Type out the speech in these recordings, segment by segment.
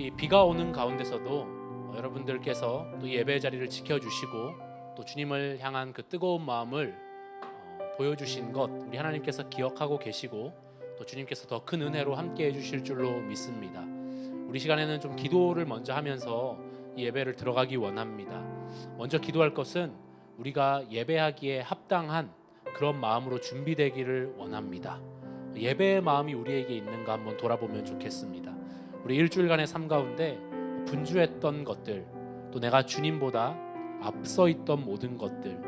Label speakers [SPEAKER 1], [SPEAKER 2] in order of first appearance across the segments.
[SPEAKER 1] 이 비가 오는 가운데서도 여러분들께서 또 예배 자리를 지켜주시고 또 주님을 향한 그 뜨거운 마음을 보여주신 것 우리 하나님께서 기억하고 계시고 또 주님께서 더 큰 은혜로 함께 해주실 줄로 믿습니다. 우리 시간에는 좀 기도를 먼저 하면서 이 예배를 들어가기 원합니다. 먼저 기도할 것은 우리가 예배하기에 합당한 그런 마음으로 준비되기를 원합니다. 예배의 마음이 우리에게 있는가 한번 돌아보면 좋겠습니다. 우리 일주일간의 삶 가운데 분주했던 것들, 또 내가 주님보다 앞서 있던 모든 것들,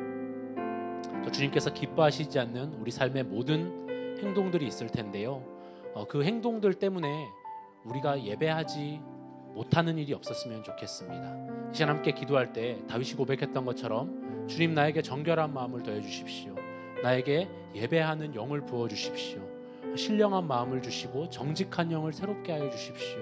[SPEAKER 1] 또 주님께서 기뻐하시지 않는 우리 삶의 모든 행동들이 있을 텐데요. 그 행동들 때문에 우리가 예배하지 못하는 일이 없었으면 좋겠습니다. 이 시간 함께 기도할 때 다윗이 고백했던 것처럼 주님 나에게 정결한 마음을 더해 주십시오. 나에게 예배하는 영을 부어 주십시오. 신령한 마음을 주시고 정직한 영을 새롭게 하여 주십시오.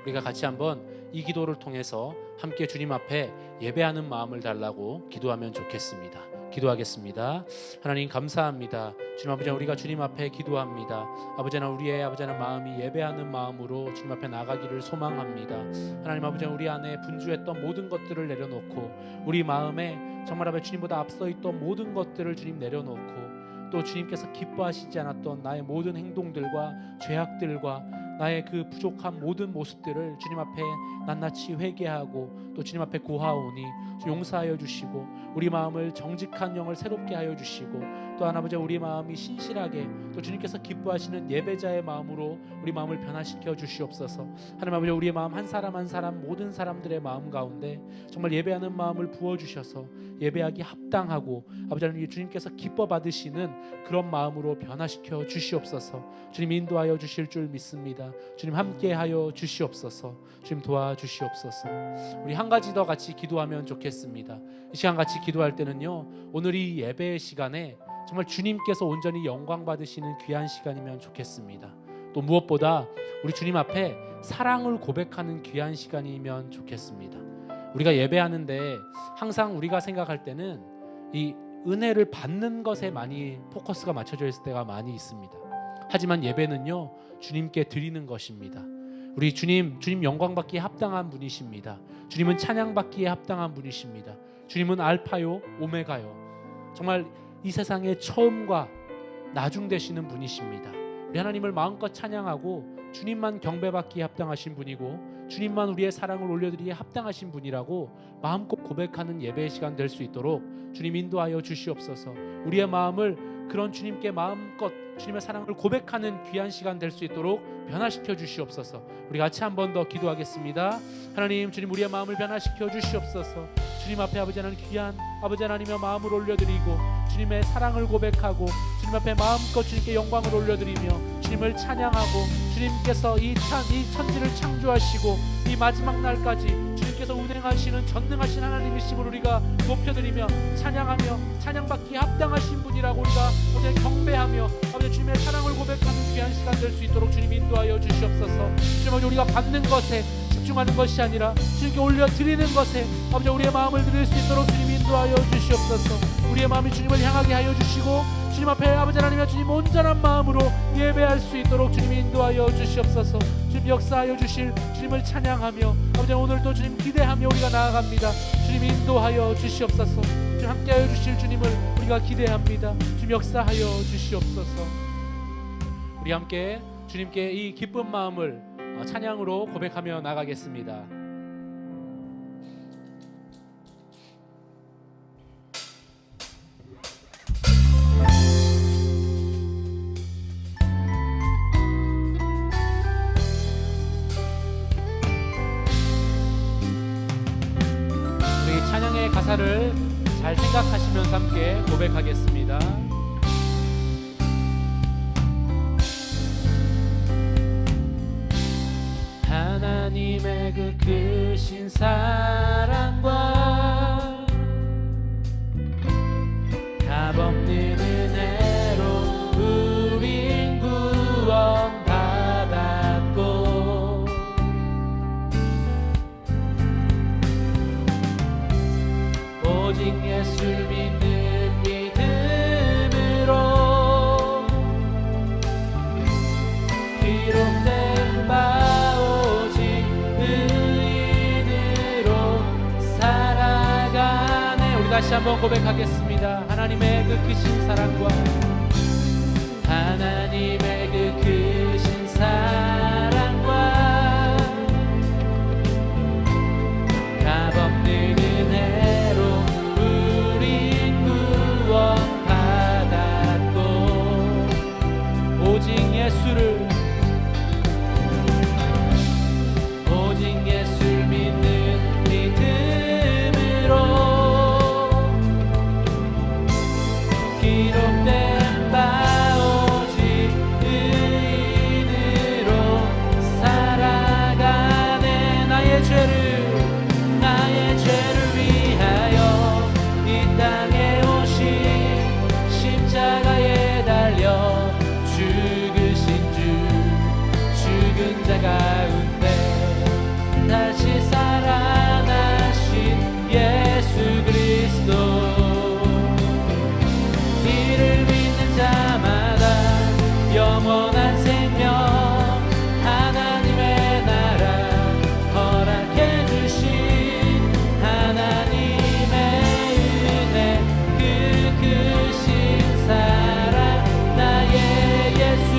[SPEAKER 1] 우리가 같이 한번 이 기도를 통해서 함께 주님 앞에 예배하는 마음을 달라고 기도하면 좋겠습니다. 기도하겠습니다. 하나님 감사합니다. 주님 아버지, 우리가 주님 앞에 기도합니다. 아버지, 우리의 마음이 예배하는 마음으로 주님 앞에 나가기를 소망합니다. 하나님 아버지, 우리 안에 분주했던 모든 것들을 내려놓고 우리 마음에 정말 아버지 주님보다 앞서 있던 모든 것들을 주님 내려놓고 또 주님께서 기뻐하시지 않았던 나의 모든 행동들과 죄악들과 나의 그 부족한 모든 모습들을 주님 앞에 낱낱이 회개하고 또 주님 앞에 고하오니 용서하여 주시고 우리 마음을 정직한 영을 새롭게 하여 주시고 또 아버지 우리 마음이 신실하게 또 주님께서 기뻐하시는 예배자의 마음으로 우리 마음을 변화시켜 주시옵소서. 하나님 아버지, 우리의 마음 한 사람 한 사람 모든 사람들의 마음 가운데 정말 예배하는 마음을 부어주셔서 예배하기 합당하고 아버지 하나님 주님께서 기뻐 받으시는 그런 마음으로 변화시켜 주시옵소서. 주님 인도하여 주실 줄 믿습니다. 주님 함께하여 주시옵소서. 주님 도와주시옵소서. 우리 한 가지 더 같이 기도하면 좋겠습니다. 이 시간 같이 기도할 때는요, 오늘 이 예배의 시간에 정말 주님께서 온전히 영광 받으시는 귀한 시간이면 좋겠습니다. 또 무엇보다 우리 주님 앞에 사랑을 고백하는 귀한 시간이면 좋겠습니다. 우리가 예배하는데 항상 우리가 생각할 때는 이 은혜를 받는 것에 많이 포커스가 맞춰져 있을 때가 많이 있습니다. 하지만 예배는요, 주님께 드리는 것입니다. 우리 주님 영광 받기에 합당한 분이십니다. 주님은 찬양 받기에 합당한 분이십니다. 주님은 알파요 오메가요, 정말 이 세상의 처음과 나중 되시는 분이십니다. 우리 하나님을 마음껏 찬양하고 주님만 경배받기에 합당하신 분이고 주님만 우리의 사랑을 올려드리기에 합당하신 분이라고 마음껏 고백하는 예배의 시간 될 수 있도록 주님 인도하여 주시옵소서. 우리의 마음을 그런 주님께 마음껏 주님의 사랑을 고백하는 귀한 시간 될 수 있도록 변화시켜 주시옵소서. 우리 같이 한 번 더 기도하겠습니다. 하나님, 주님 우리의 마음을 변화시켜 주시옵소서. 주님 앞에 아버지 하나님 귀한 아버지 하나님의 마음을 올려드리고 주님의 사랑을 고백하고 주님 앞에 마음껏 주님께 영광을 올려드리며 주님을 찬양하고 주님께서 이 천지를 창조하시고 이 마지막 날까지 주님께서 운행하시는 전능하신 하나님이심을 우리가 높여드리며 찬양하며 찬양받기에 합당하신 분이라고 우리가 어제 경배하며 아버지 주님의 사랑을 고백하는 귀한 시간 될 수 있도록 주님 인도하여 주시옵소서. 주님, 우리가 받는 것에 집중하는 것이 아니라 주님께 올려드리는 것에 아버지 우리의 마음을 드릴 수 있도록 주님 인도하여 주시옵소서. 우리의 마음이 주님을 향하게 하여 주시고 주님 앞에 아버지 하나님과 주님 온전한 마음으로 예배할 수 있도록 주님 인도하여 주시옵소서. 주님 역사하여 주실 주님을 찬양하며 아버지 오늘도 주님 기대하며 우리가 나아갑니다. 주님 인도하여 주시옵소서. 주님 함께하여 주실 주님을 우리가 기대합니다. 주님 역사하여 주시옵소서. 우리 함께 주님께 이 기쁜 마음을 찬양으로 고백하며 나가겠습니다. 우리 찬양의 가사를 잘 생각하시면서 함께 고백하겠습니다. 하나님의 그 크신 사랑과 값없는 은혜로 우린 구원받았고 오직 예수 믿는 믿음으로 기록된 바 오직 다시 한번 고백하겠습니다. 하나님의 그 크신 사랑과 하나님의 그 크신 사랑과 값없는 은혜로 우린 구원받았고 오직 예수를 믿는 믿음으로 기록된 바 오직 의인으로 살아가네. 나의 죄를 위하여 이 땅에 오신 십자가에 달려 죽으신 주 죽은 자 가운데 다시 살아나신 예수 그리스도 이를 믿는 자마다 영원한 생명 하나님의 나라 허락해 주신 하나님의 은혜 그 크신 사랑 나의 예수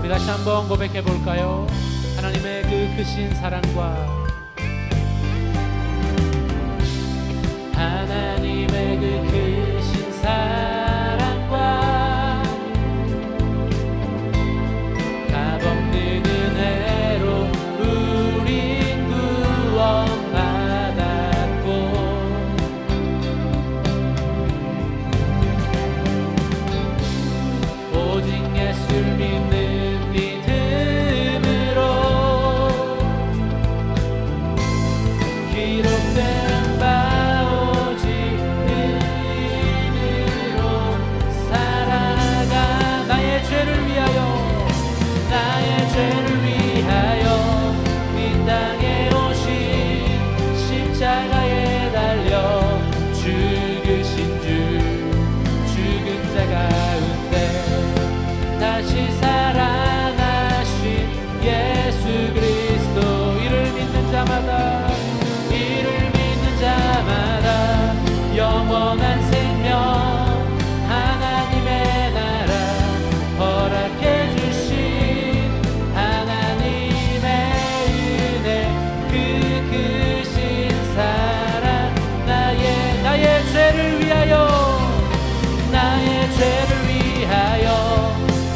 [SPEAKER 1] 우리 다시 한번 고백해 볼까요? 하나님의 그 크신 사랑과 하나님의 그 크신 사랑과 값없는 은혜로 우린 구원받았고 오직 예수를 믿는 믿음으로 기록된 바 오직 의인으로 살아가 나의 죄를 위하여 이 땅에 오신 십자가에 달려 죽으신 주 죽은 자 가운데 다시 살아나신 예수 그리스도 이를 믿는 자마다 영원한 생명 하나님의 나라 허락해 주신 하나님의 은혜 그 크신 사랑 나의 죄를 위하여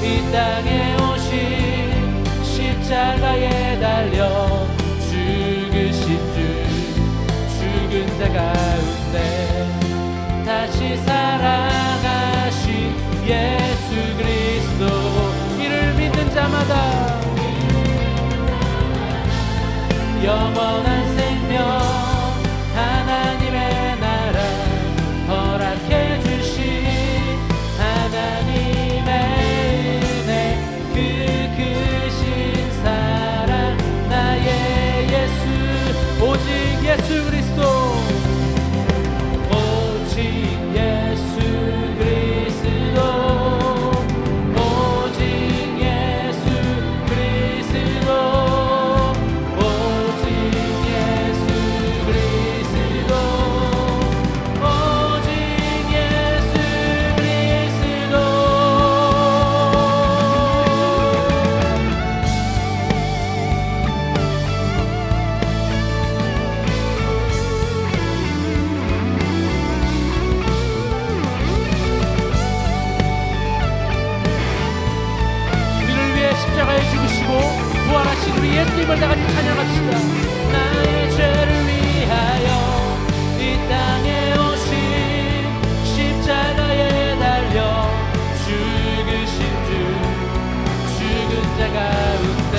[SPEAKER 1] 이 땅에 오신 십자가에 달려 죽으신 주 죽은 자 가운데 다시 살아나신 예수 그리스도 이를 믿는 자마다 영원한 생명 하나님의 나라 허락해 주신 하나님의 은혜 그 크신 사랑 나의 예수 오직 예수 그리스도 오직 예수 그리스도 오직 예수 그리스도 오직 예수 그리스도 오직 예수 그리스도 우리를 위해 십자가에 죽으시고 부활하신 우리 예수님을 다같이 찬양합시다. 나의 죄를 위하여 이 땅에 오신 십자가에 달려 죽으신 주 죽은 자 가운데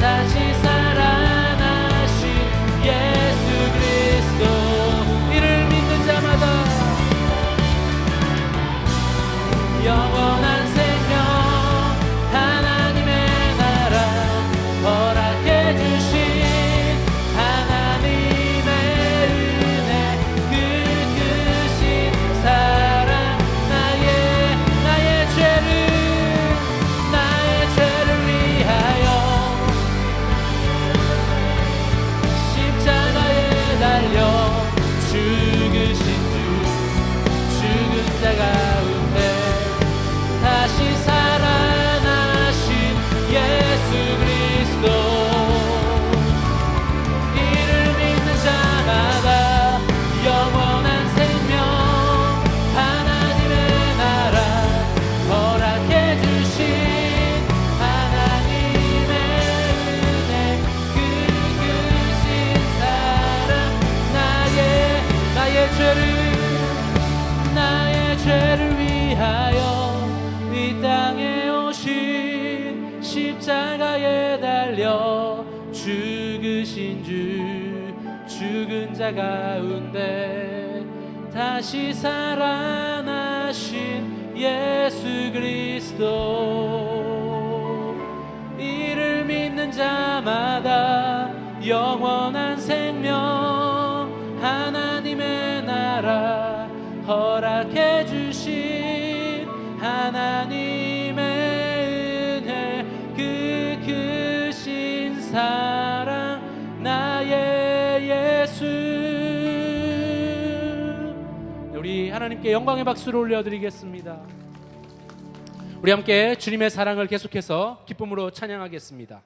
[SPEAKER 1] 다시 살아나신 예수 그리스도 이를 믿는 자마다 영원한 생명 하나님의 나라 허락해 주신 하나님의 자 가운데 다시 살아나신 예수 그리스도, 이를 믿는 자마다 영원한 생명, 하나님의 나라 허락해 주신 하나님의 은혜, 그 크신 사랑, 나의 예수. 우리 하나님께 영광의 박수를 올려드리겠습니다. 우리 함께 주님의 사랑을 계속해서 기쁨으로 찬양하겠습니다.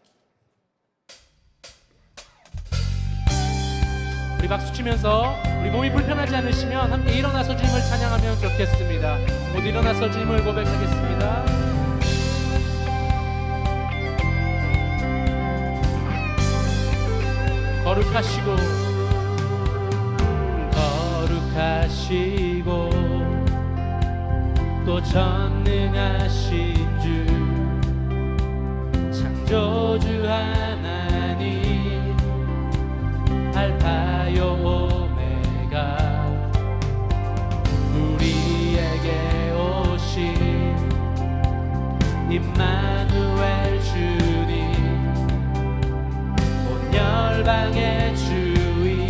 [SPEAKER 1] 우리 박수 치면서 우리 몸이 불편하지 않으시면 함께 일어나서 주님을 찬양하면 좋겠습니다. 모두 일어나서 주님을 고백하겠습니다. 거룩하시고 거룩하시고 또 전능하신 주 창조주 하나님, 알파요 오메가, 우리에게 오신 임마누엘 주님, 온 열방의 주인,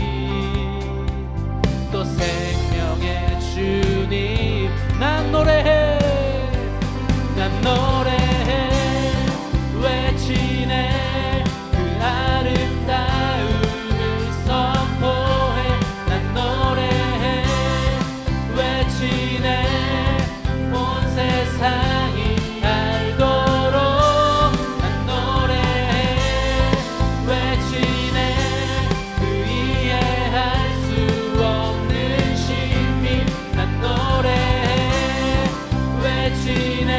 [SPEAKER 1] 또 생명의 주님. 난 노래해, 난 노래해, 외치네, 그 아름다움을 선포해. 난 노래해, 외치네, 온 세상이 알도록. 난 노래해, 외치네, 그 이해할 수 없는 신비. 난 노래해, 외치네,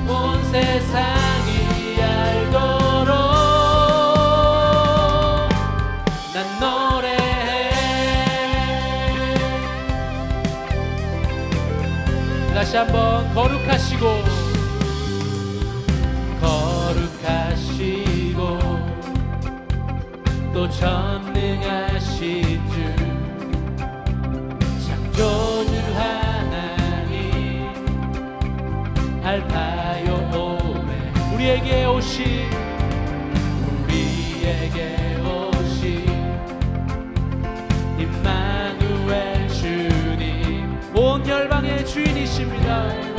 [SPEAKER 1] 온 세상이 알도록. 난 노래해. 다시 한번 거룩하시고 거룩하시고 또 전능하신 주 창조주 하나님, 알파요 오메, 우리에게 오신 임마누엘 주님, 온 열방의 주인이십니다.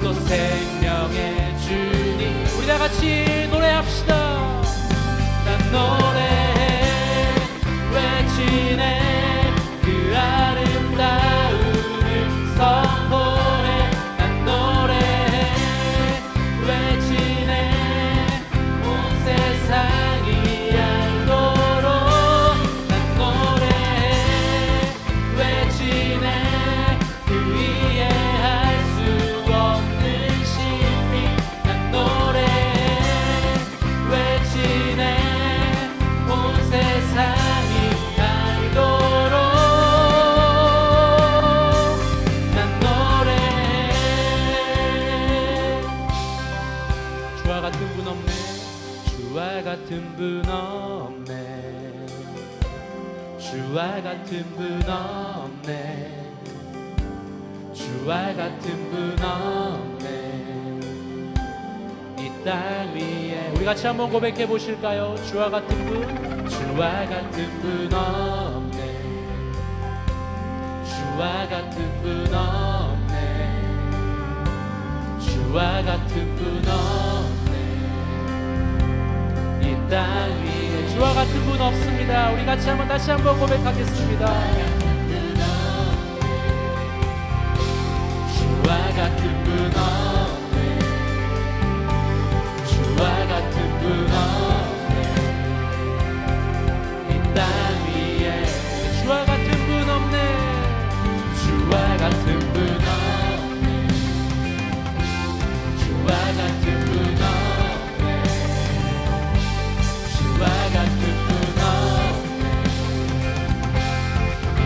[SPEAKER 1] 또 생명의 주님. 우리 다 같이 노래합시다. 난 노래해, 외치네, 그 아름다움을 선포해. 난 노래해, 외치네, 온 세상이 알도록. 난 노래해, 외치네, 그 이해할 수 없는 신비. 난 노래해, 외치네, 온 세상이 알도록. 난 노래해. 주와 같은 분 없네, 주와 같은 분 없네, 주와 같은 분 없네, 주와 같은 분 없네. 이 땅 위에 우리 같이 한번 고백해 보실까요? 주와 같은 분, 주와 같은 분 없네, 주와 같은 분 없네, 주와 같은 분 없네. 이 땅 위에 주와 같은 분 없습니다. 우리 같이 한번 다시 한번 고백하겠습니다. 주와 같은 분 없네, 주와 같은 분 없네. 이 땅 위에 주와 같은 분 없네, 주와 같은 분 없네, 주와 같은 분 없네, 주와 같은 분 없네. 이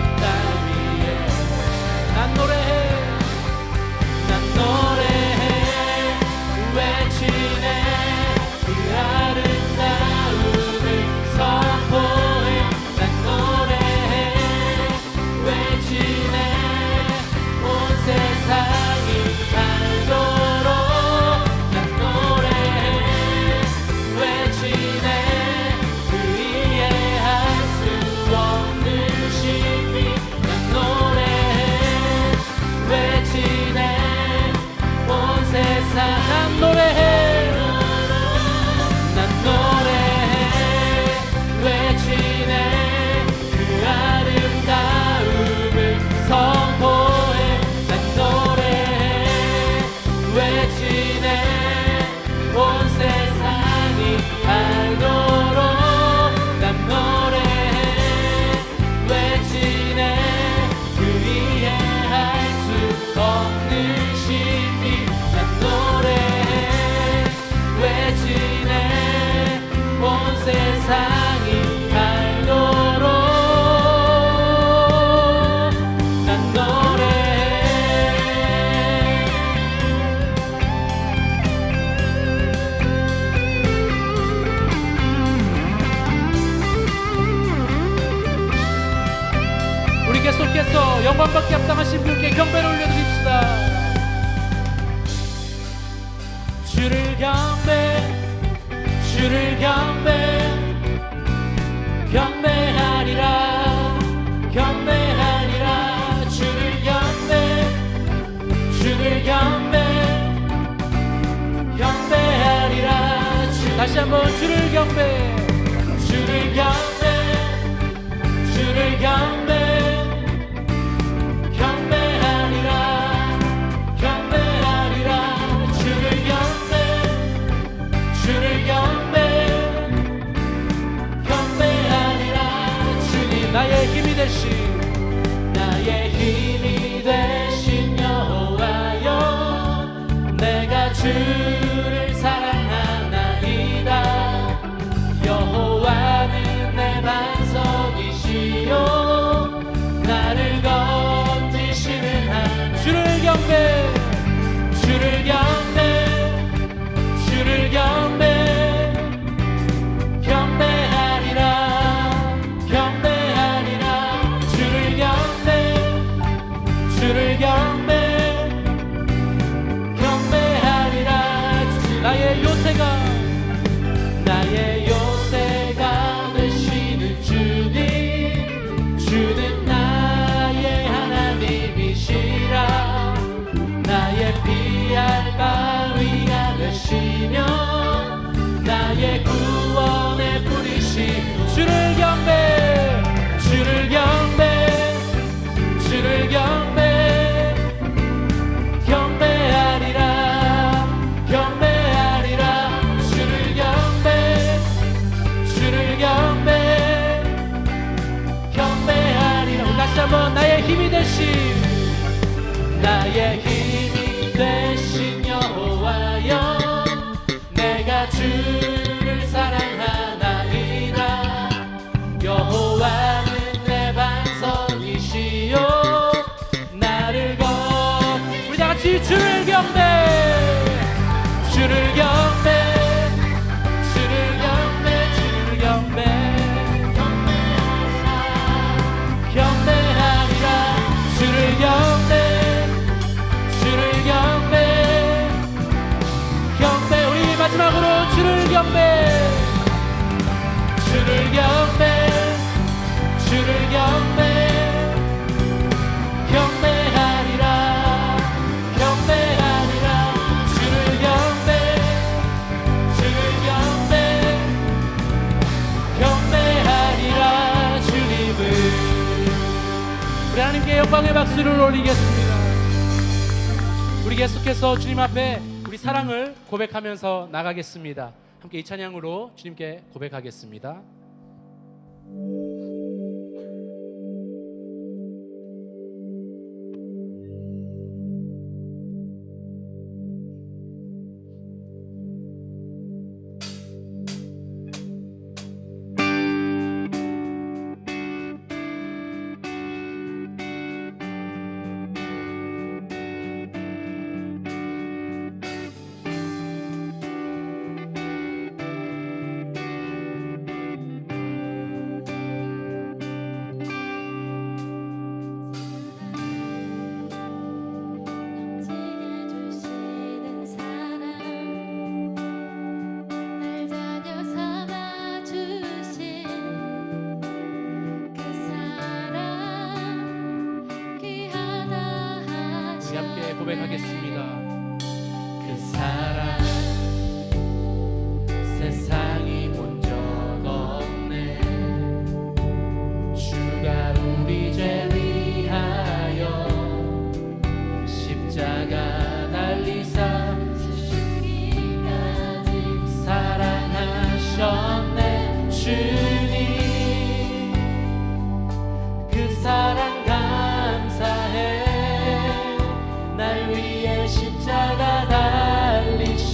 [SPEAKER 1] 위해서 영광받게 합당하신 분께 경배를 올려드립시다. 주를 경배, 주를 경배, 경배하리라, 경배하리라. 주를 경배, 주를 경배, 경배하리라. 다시 한번 주를 경배, 주를 경배, 주를 경배, 경배하리라, 경배하리라. 주를 경배, 주를 경배, 경배하리라. 주님 나의 힘이 되신, 나의 힘이 되신 여호와여, 내가 주를 사랑하나이다. 여호와는 내 반석이시요, 나를 건지시는 한. 주를 경배, 주를 경배, 주를 경배, 경배하리라, 경배하리라. 주를 경배, 주를 경배, 경배하리라. 나의 요새가, 나의 요새가 되시는 주님, 주는 나의 하나님이시라. 나의 피할 바위가 되시며 나의 구원의 뿌리시. 주를 경배, 주를 경배, 주를 경배, 경배하리라, 경배하리라. 주를 경배, 주를 경배, 경배하리라. 다시 한번 나의 힘이 되신, 나의 힘이 되신 여호와여, 내가 주를 사랑하나이다. 여호와는 내 반석이시요, 나를 건. 우리 다같이 주를 경배, 주를 경배, 주를 경배, 주를 경배, 경배하리라. 주를 경배, 주를 경배, 경배. 우리 마지막으로 주를 경배, 주를 경배, 주를 경배, 경배하리라, 경배하리라. 주를 경배, 주를 경배, 경배하리라. 주님을. 우리 하나님께 영광의 박수를 올리겠습니다. 우리 계속해서 주님 앞에 우리 사랑을 고백하면서 나가겠습니다. 함께 이 찬양으로 주님께 고백하겠습니다. 고백하겠습니다. 그 사랑 세상이 본 적 없네. 주가 우리 죄 위하여 십자가 달리사 죽기까지 사랑하셨네. 주님 그 사랑 감사해. 날 위해 십자가 달리시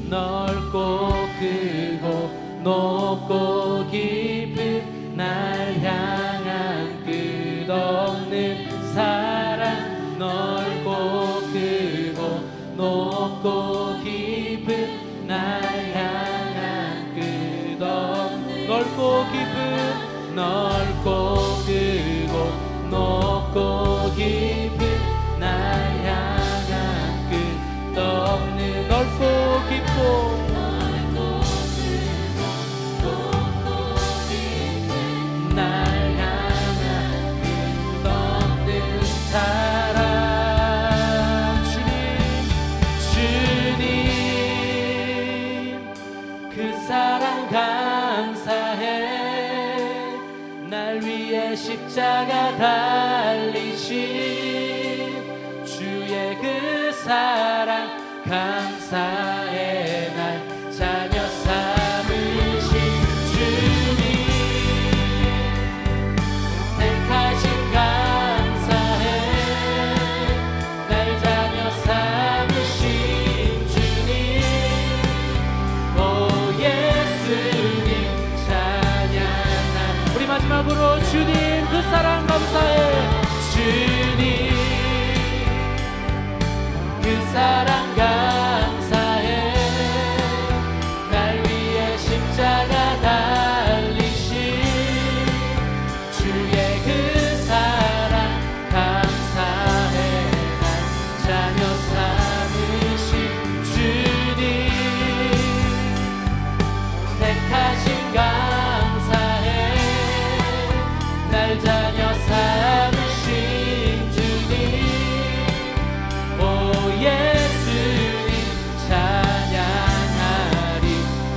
[SPEAKER 1] 넓고 크고 높고 깊은 날 향한 끝없는 사랑 넓고 크고 높고 깊은 날 향한 끝없는 넓고 크고 높고 깊은 날 향한 끝없는 넓고 깊고 날 향한 끝없는 사랑 주님 그 사랑 감사해 날 위해 십자가 달리신 주의 그 사랑 감사해 날 자녀 삼으신 주님 택하신 감사해 날 자녀 삼으신 주님 오 예수님 찬양한 우리 마지막으로 주님 그 사랑 감사해 주님 그 사랑 감사해 날 위해 십자가 달리신 주의 그 사랑 감사해 날 자녀 삼으신 주님 택하신 감사해 날 자녀 삼으신 주님 오 예수님 찬양하리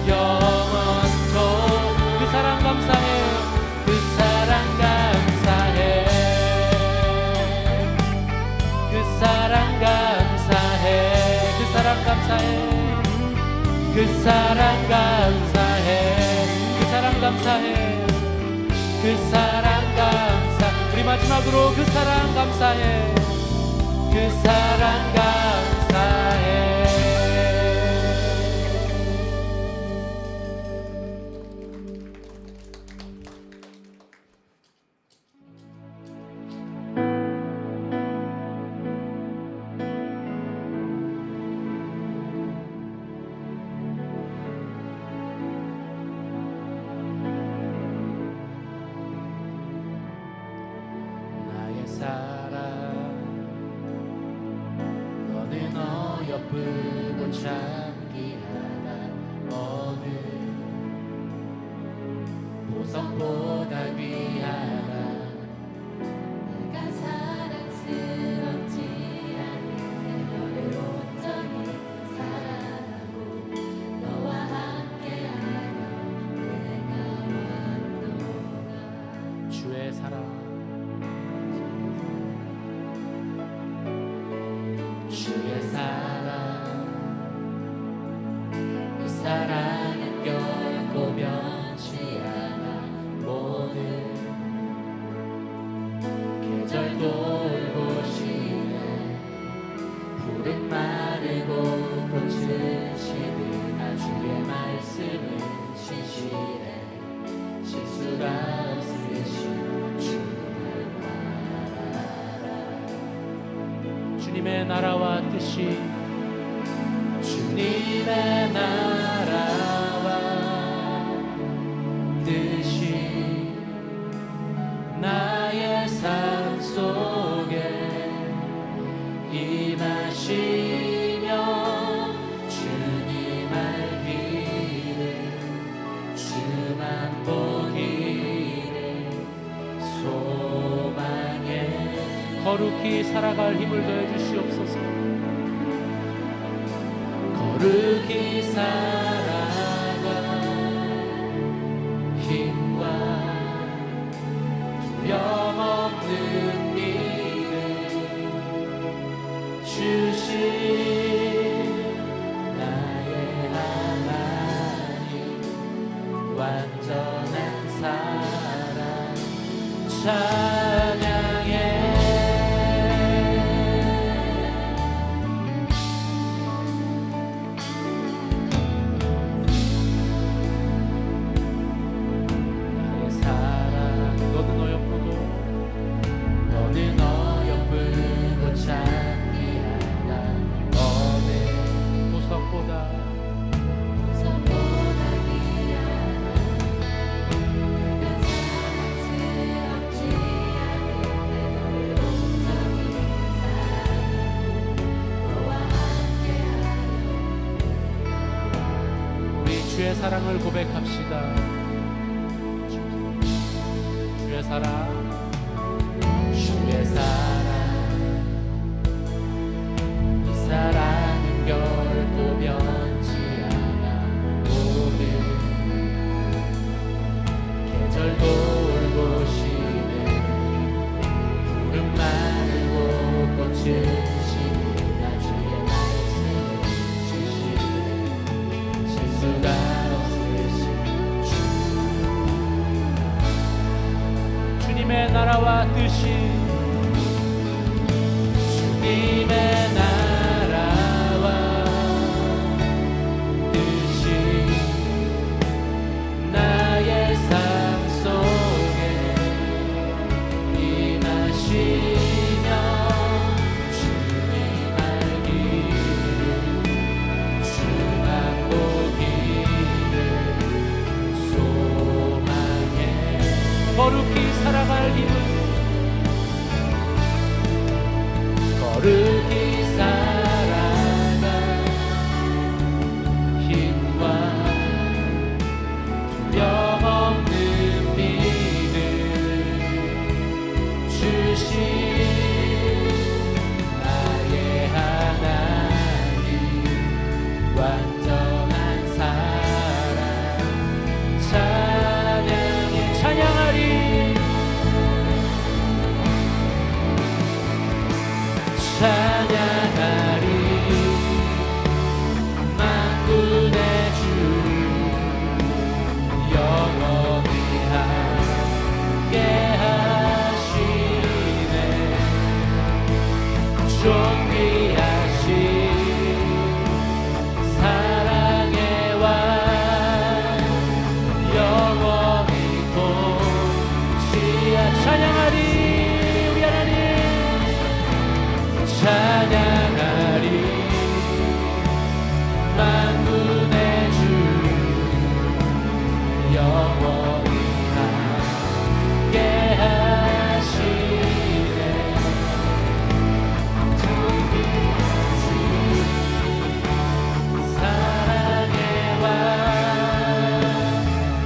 [SPEAKER 1] 영원토록 그 사랑 감사해 그 사랑 감사해 그 사랑 감사해 그 사랑 감사해 그 사랑 감사해 그 사랑 감사해 그 사랑 감사 우리 마지막으로 그 사랑 감사해 그 사랑 감사해 나의 사랑 너는 어여쁘고 참기하다 어느 보석보다 귀하다
[SPEAKER 2] 내가 사랑스럽지 않은데 너를 온전히 사랑하고 너와 함께하려 내가 왔노라
[SPEAKER 1] 주의 사랑 주의 사랑 그 사랑은 결코 변치 않아 모든 계절 돌보시네 푸른 마르고 꽃은 시드나 주의 말씀은 신실해 실수가 없으신 주를 알아라 주님의 나라와 뜻이 주님의 나라와 뜻이 나의 삶 속에 임하시며 주님 알기를 주만 보기를 소망해 거룩히 살아갈 힘을 더해 주시옵소서 거룩히 살아갈 힘과 두려움 없는 믿음 주신 나의 하나님 완전한 사랑 찬양해 주의 사랑을 고백합시다. 주의 사랑, 주의 사랑, 이 사랑은 결코 변치 않아. 오늘 계절도 올곧이네. 푸른 마늘 꽃은 시나 주의 말씀을 주시네. 실수가 없으신 주님의 나라와 뜻이, 주님의 나라와 뜻이 나의 삶 속에 임하시며 주님 알기를 주만 보기를 소망해. 거룩히 살아갈 힘을, 거룩히 살아갈 힘과 두려움 없는 믿음 주신 나의 하나님, 완전한 사랑 찬양하리. 찬양하리 만군의 주 영원히 함께 하시네. 존귀하신 사랑의 왕 영원히 통치하. 찬양하리 우리 하나님, 찬양하리 만군의 주 영원히 함께 하시네. 사랑의 왕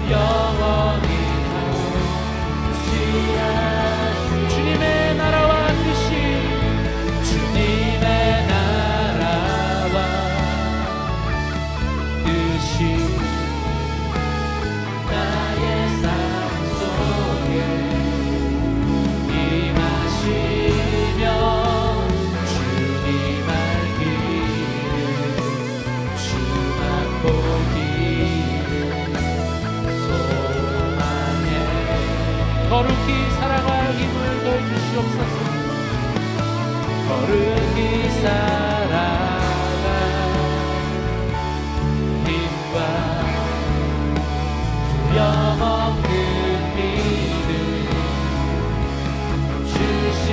[SPEAKER 1] 영원히 통치하시. 주님의 나라와 뜻이, 주님의 나라와 뜻이 나의 삶 속에 임하시며 주님 알기를 주만 보기를 소망해. 거룩히 살아갈 힘을 더해 주시옵소서. 거룩히 살아갈 힘과 두려움 없는 믿음 주신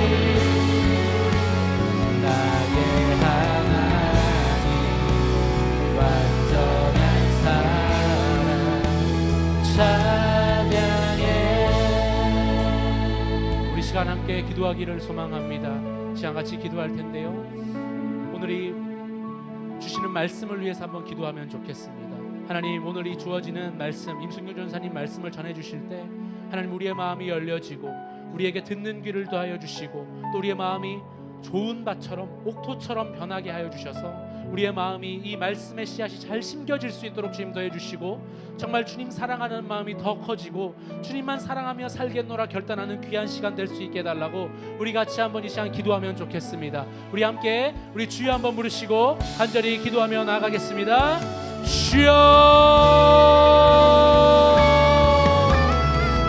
[SPEAKER 1] 나의 하나님, 완전한 사랑 찬양해. 우리 시간 함께 기도하기를 소망합니다. 시간 같이 기도할 텐데요, 오늘이 주시는 말씀을 위해서 한번 기도하면 좋겠습니다. 하나님, 오늘 이 주어지는 말씀, 임승규 전사님 말씀을 전해주실 때 하나님, 우리의 마음이 열려지고 우리에게 듣는 귀를 더하여 주시고 또 우리의 마음이 좋은 밭처럼 옥토처럼 변하게 하여 주셔서 우리의 마음이 이 말씀의 씨앗이 잘 심겨질 수 있도록 주님 더해 주시고, 정말 주님 사랑하는 마음이 더 커지고 주님만 사랑하며 살겠노라 결단하는 귀한 시간 될 수 있게 해달라고 우리 같이 한번 이 시간 기도하면 좋겠습니다. 우리 함께 우리 주여 한번 부르시고 간절히 기도하며 나아가겠습니다. 주여.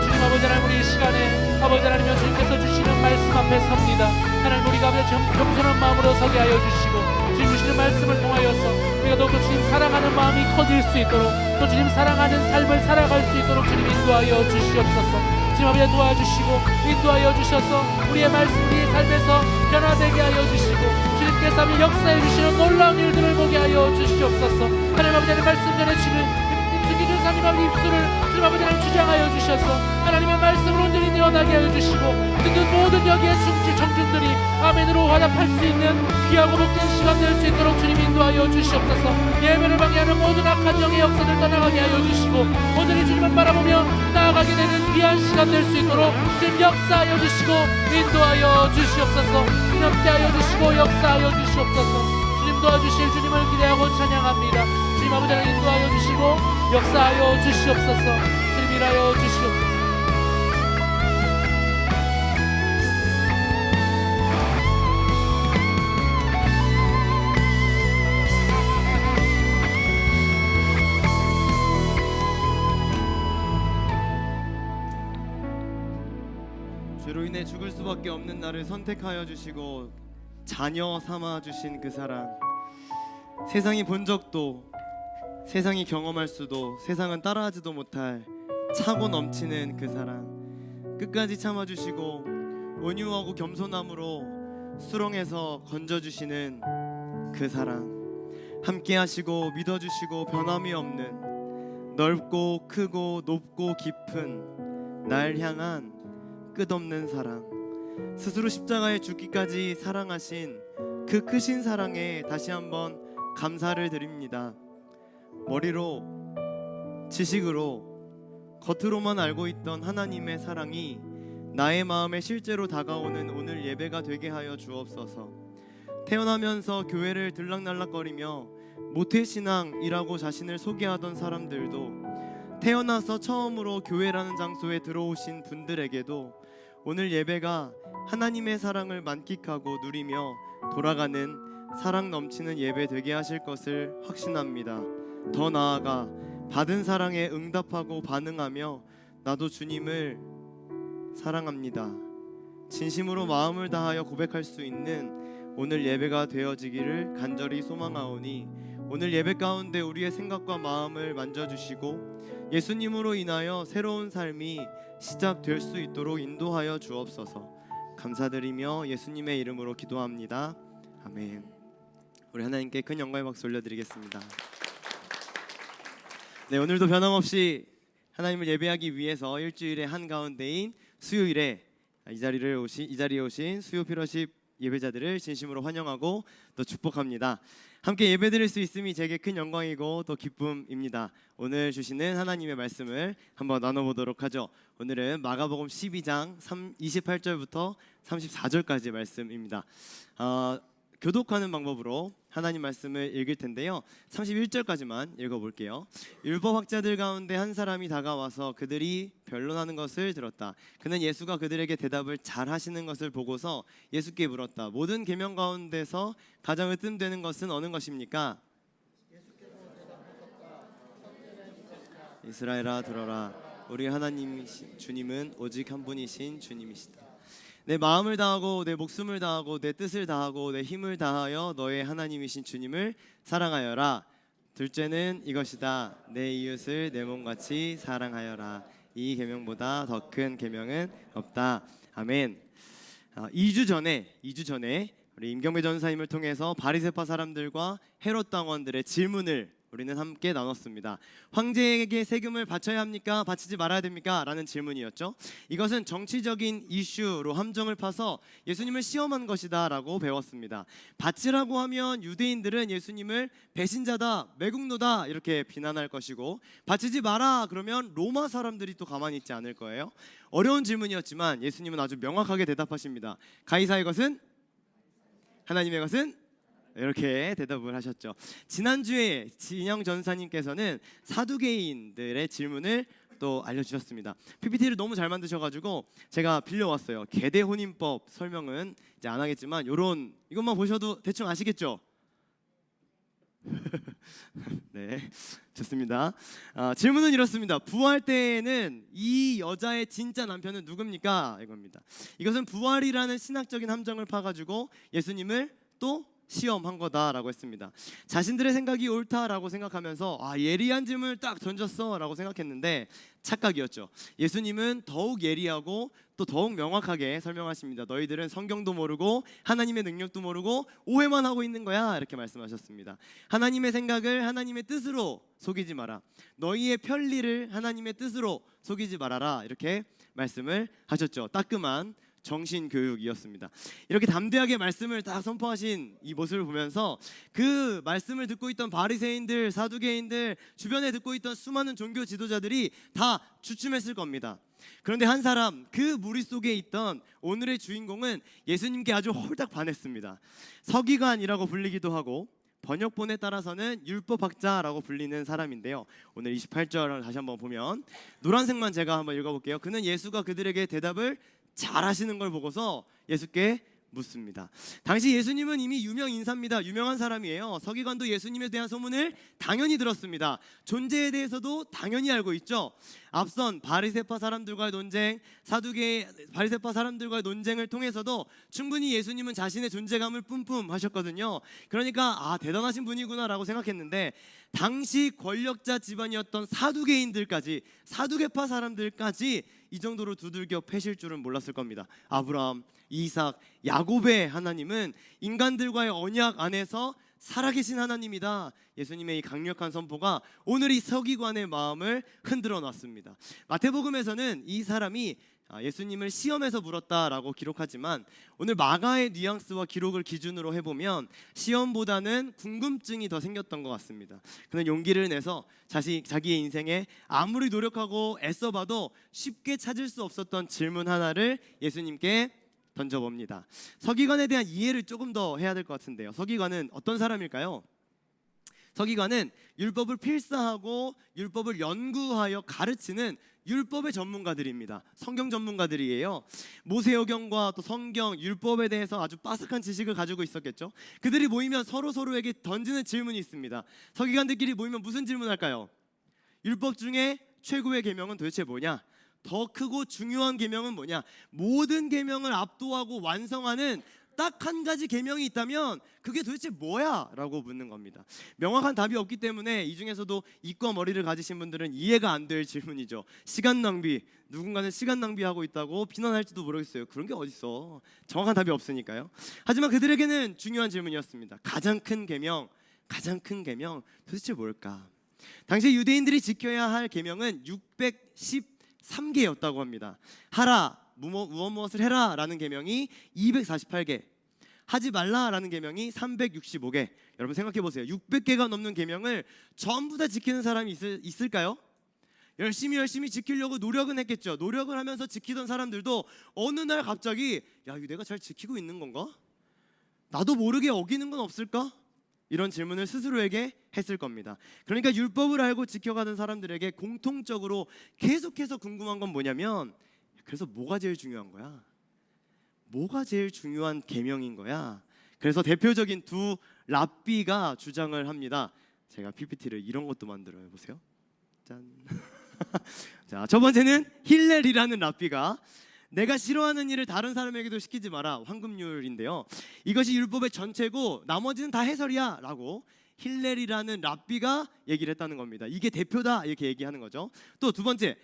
[SPEAKER 1] 주님 아버지 하나님, 우리 이 시간에 아버지 하나님 주님께서 주시는 말씀 앞에 섭니다. 하나님, 우리가 겸손한 마음으로 서게 하여 주시고 주님 주시는 말씀을 통하여서 우리가 더욱더 주님 사랑하는 마음이 커질 수 있도록, 또 주님 사랑하는 삶을 살아갈 수 있도록 주님 인도하여 주시옵소서. 주님 아버지 도와주시고 인도하여 주셔서 우리의 말씀, 우리의 삶에서 변화되게 하여 주시고 주님께서 하며 역사해 주시는 놀라운 일들을 보게 하여 주시옵소서. 하나님 아버지, 하나님 말씀 전해주시는 임승기 전사님 아버지 입술을 주님 아버지 하나님 주장하여 주셔서 하나님의 말씀으로 온전히 내어나게 하여 주시고 듣는 모든 여기에 청중들이 아멘으로 화답할 수 있는 귀하고 복된 시간 될 수 있도록 주님 인도하여 주시옵소서. 예배를 방해하는 모든 악한 영의 역사를 떠나가게 하여 주시고 오늘의 주님만 바라보며 나아가게 되는 귀한 시간 될 수 있도록 주님 역사하여 주시고 인도하여 주시옵소서. 함께하여 주시고 역사하여 주시옵소서. 주님 도와주실 주님을 기대하고 찬양합니다. 주님 아버지 하나님 인도하여 주시고 역사하여 주시옵소서. 주님 일하여 주시옵소서.
[SPEAKER 3] 죄로 인해 죽을 수밖에 없는 나를 선택하여 주시고 자녀 삼아 주신 그 사랑, 세상이 본 적도 세상이 경험할 수도 세상은 따라하지도 못할 차고 넘치는 그 사랑, 끝까지 참아주시고 온유하고 겸손함으로 수렁에서 건져주시는 그 사랑, 함께 하시고 믿어주시고 변함이 없는 넓고 크고 높고 깊은 날 향한 끝없는 사랑, 스스로 십자가에 죽기까지 사랑하신 그 크신 사랑에 다시 한번 감사를 드립니다. 머리로, 지식으로, 겉으로만 알고 있던 하나님의 사랑이 나의 마음에 실제로 다가오는 오늘 예배가 되게 하여 주옵소서. 태어나면서 교회를 들락날락거리며 모태신앙이라고 자신을 소개하던 사람들도, 태어나서 처음으로 교회라는 장소에 들어오신 분들에게도 오늘 예배가 하나님의 사랑을 만끽하고 누리며 돌아가는 사랑 넘치는 예배 되게 하실 것을 확신합니다. 더 나아가 받은 사랑에 응답하고 반응하며 나도 주님을 사랑합니다, 진심으로 마음을 다하여 고백할 수 있는 오늘 예배가 되어지기를 간절히 소망하오니 오늘 예배 가운데 우리의 생각과 마음을 만져주시고 예수님으로 인하여 새로운 삶이 시작될 수 있도록 인도하여 주옵소서. 감사드리며 예수님의 이름으로 기도합니다. 아멘. 우리 하나님께 큰 영광의 박수 올려드리겠습니다. 네, 오늘도 변함없이 하나님을 예배하기 위해서 일주일의 한가운데인 수요일에 이 자리에 오신 수요 피러십 예배자들을 진심으로 환영하고 또 축복합니다. 함께 예배드릴 수 있음이 제게 큰 영광이고 또 기쁨입니다. 오늘 주시는 하나님의 말씀을 한번 나눠보도록 하죠. 오늘은 마가복음 12장 28절부터 34절까지 말씀입니다. 교독하는 방법으로 하나님 말씀을 읽을 텐데요, 31절까지만 읽어볼게요. 율법학자들 가운데 한 사람이 다가와서 그들이 변론하는 것을 들었다. 그는 예수가 그들에게 대답을 잘 하시는 것을 보고서 예수께 물었다. 모든 계명 가운데서 가장 으뜸되는 것은 어느 것입니까? 이스라엘아 들어라, 우리 하나님 주님은 오직 한 분이신 주님이시다. 내 마음을 다하고 내 목숨을 다하고 내 뜻을 다하고 내 힘을 다하여 너의 하나님이신 주님을 사랑하여라. 둘째는 이것이다, 내 이웃을 내 몸같이 사랑하여라. 이 계명보다 더 큰 계명은 없다. 아멘. 2주 전에 우리 임경배 전사님을 통해서 바리새파 사람들과 헤롯 당원들의 질문을 우리는 함께 나눴습니다. 황제에게 세금을 바쳐야 합니까? 바치지 말아야 됩니까? 라는 질문이었죠. 이것은 정치적인 이슈로 함정을 파서 예수님을 시험한 것이다 라고 배웠습니다. 바치라고 하면 유대인들은 예수님을 배신자다, 매국노다 이렇게 비난할 것이고, 바치지 마라 그러면 로마 사람들이 또 가만히 있지 않을 거예요. 어려운 질문이었지만 예수님은 아주 명확하게 대답하십니다. 가이사의 것은, 하나님의 것은, 이렇게 대답을 하셨죠. 지난주에 진영 전사님께서는 사두개인들의 질문을 또 알려주셨습니다. PPT를 너무 잘 만드셔가지고 제가 빌려왔어요. 계대혼인법 설명은 이제 안 하겠지만 이것만 보셔도 대충 아시겠죠? 네, 좋습니다. 질문은 이렇습니다. 부활 때에는 이 여자의 진짜 남편은 누굽니까? 이겁니다. 이것은 부활이라는 신학적인 함정을 파가지고 예수님을 또 시험한 거다라고 했습니다. 자신들의 생각이 옳다라고 생각하면서 예리한 질문을 딱 던졌어라고 생각했는데 착각이었죠. 예수님은 더욱 예리하고 또 더욱 명확하게 설명하십니다. 너희들은 성경도 모르고 하나님의 능력도 모르고 오해만 하고 있는 거야, 이렇게 말씀하셨습니다. 하나님의 생각을 하나님의 뜻으로 속이지 마라. 너희의 편리를 하나님의 뜻으로 속이지 말아라, 이렇게 말씀을 하셨죠. 따끔한 정신교육이었습니다. 이렇게 담대하게 말씀을 딱 선포하신 이 모습을 보면서 그 말씀을 듣고 있던 바리새인들, 사두개인들, 주변에 듣고 있던 수많은 종교 지도자들이 다 주춤했을 겁니다. 그런데 한 사람, 그 무리 속에 있던 오늘의 주인공은 예수님께 아주 홀딱 반했습니다. 서기관이라고 불리기도 하고 번역본에 따라서는 율법학자라고 불리는 사람인데요. 오늘 28절을 다시 한번 보면 노란색만 제가 한번 읽어볼게요. 그는 예수가 그들에게 대답을 잘 하시는 걸 보고서 예수께 묻습니다. 당시 예수님은 이미 유명 인사입니다. 유명한 사람이에요. 서기관도 예수님에 대한 소문을 당연히 들었습니다. 존재에 대해서도 당연히 알고 있죠. 앞선 바리새파 사람들과의 논쟁, 바리새파 사람들과의 논쟁을 통해서도 충분히 예수님은 자신의 존재감을 뿜뿜하셨거든요. 그러니까 대단하신 분이구나라고 생각했는데 당시 권력자 집안이었던 사두개파 사람들까지 이 정도로 두들겨 패실 줄은 몰랐을 겁니다. 아브라함, 이삭, 야곱의 하나님은 인간들과의 언약 안에서 살아계신 하나님이다. 예수님의 이 강력한 선포가 오늘 이 서기관의 마음을 흔들어 놨습니다. 마태복음에서는 이 사람이 예수님을 시험에서 물었다라고 기록하지만 오늘 마가의 뉘앙스와 기록을 기준으로 해보면 시험보다는 궁금증이 더 생겼던 것 같습니다. 그는 용기를 내서 자기의 인생에 아무리 노력하고 애써봐도 쉽게 찾을 수 없었던 질문 하나를 예수님께 던져봅니다. 서기관에 대한 이해를 조금 더 해야 될 것 같은데요. 서기관은 어떤 사람일까요? 서기관은 율법을 필사하고 율법을 연구하여 가르치는 율법의 전문가들입니다. 성경 전문가들이에요. 모세오경과 또 성경, 율법에 대해서 아주 빠삭한 지식을 가지고 있었겠죠. 그들이 모이면 서로에게 던지는 질문이 있습니다. 서기관들끼리 모이면 무슨 질문할까요? 율법 중에 최고의 계명은 도대체 뭐냐? 더 크고 중요한 계명은 뭐냐? 모든 계명을 압도하고 완성하는 딱 한 가지 계명이 있다면 그게 도대체 뭐야? 라고 묻는 겁니다. 명확한 답이 없기 때문에 이 중에서도 이과 머리를 가지신 분들은 이해가 안 될 질문이죠. 시간 낭비, 누군가는 시간 낭비하고 있다고 비난할지도 모르겠어요. 그런 게 어딨어. 정확한 답이 없으니까요. 하지만 그들에게는 중요한 질문이었습니다. 가장 큰 계명 도대체 뭘까? 당시 유대인들이 지켜야 할 계명은 613개였다고 합니다. 하라, 무엇을 해라 라는 계명이 248개, 하지 말라라는 계명이 365개. 여러분 생각해 보세요. 600개가 넘는 계명을 전부 다 지키는 사람이 있을까요? 열심히 지키려고 노력은 했겠죠. 노력을 하면서 지키던 사람들도 어느 날 갑자기 이거 내가 잘 지키고 있는 건가? 나도 모르게 어기는 건 없을까? 이런 질문을 스스로에게 했을 겁니다. 그러니까 율법을 알고 지켜가는 사람들에게 공통적으로 계속해서 궁금한 건 뭐냐면, 그래서 뭐가 제일 중요한 거야? 뭐가 제일 중요한 계명인 거야? 그래서 대표적인 두 랍비가 주장을 합니다. 제가 PPT를 이런 것도 만들어요. 보세요. 짠. 자, 첫 번째는 힐렐이라는 랍비가 내가 싫어하는 일을 다른 사람에게도 시키지 마라. 황금률인데요. 이것이 율법의 전체고 나머지는 다 해설이야 라고 힐렐이라는 랍비가 얘기를 했다는 겁니다. 이게 대표다 이렇게 얘기하는 거죠. 또 두 번째,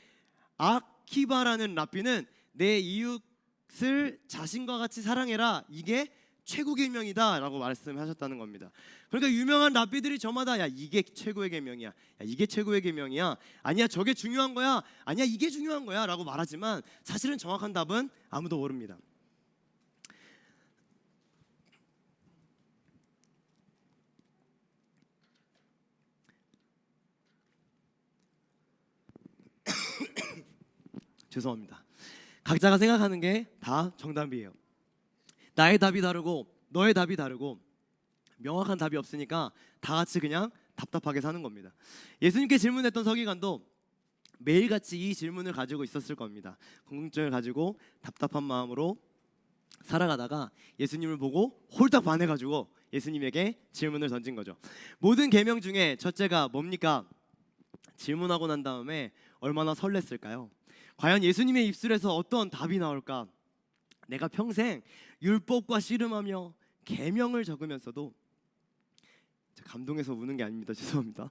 [SPEAKER 3] 아키바라는 랍비는 내 이웃을 자신과 같이 사랑해라. 이게 최고 계명이다 라고 말씀하셨다는 겁니다. 그러니까 유명한 랍비들이 저마다 이게 최고의 계명이야, 이게 최고의 계명이야, 아니야 저게 중요한 거야, 아니야 이게 중요한 거야 라고 말하지만 사실은 정확한 답은 아무도 모릅니다. 죄송합니다. 각자가 생각하는 게 다 정답이에요. 나의 답이 다르고 너의 답이 다르고 명확한 답이 없으니까 다 같이 그냥 답답하게 사는 겁니다. 예수님께 질문했던 서기관도 매일같이 이 질문을 가지고 있었을 겁니다. 궁금증을 가지고 답답한 마음으로 살아가다가 예수님을 보고 홀딱 반해가지고 예수님에게 질문을 던진 거죠. 모든 계명 중에 첫째가 뭡니까? 질문하고 난 다음에 얼마나 설렜을까요? 과연 예수님의 입술에서 어떤 답이 나올까? 내가 평생 율법과 씨름하며 계명을 적으면서도, 감동해서 우는 게 아닙니다. 죄송합니다.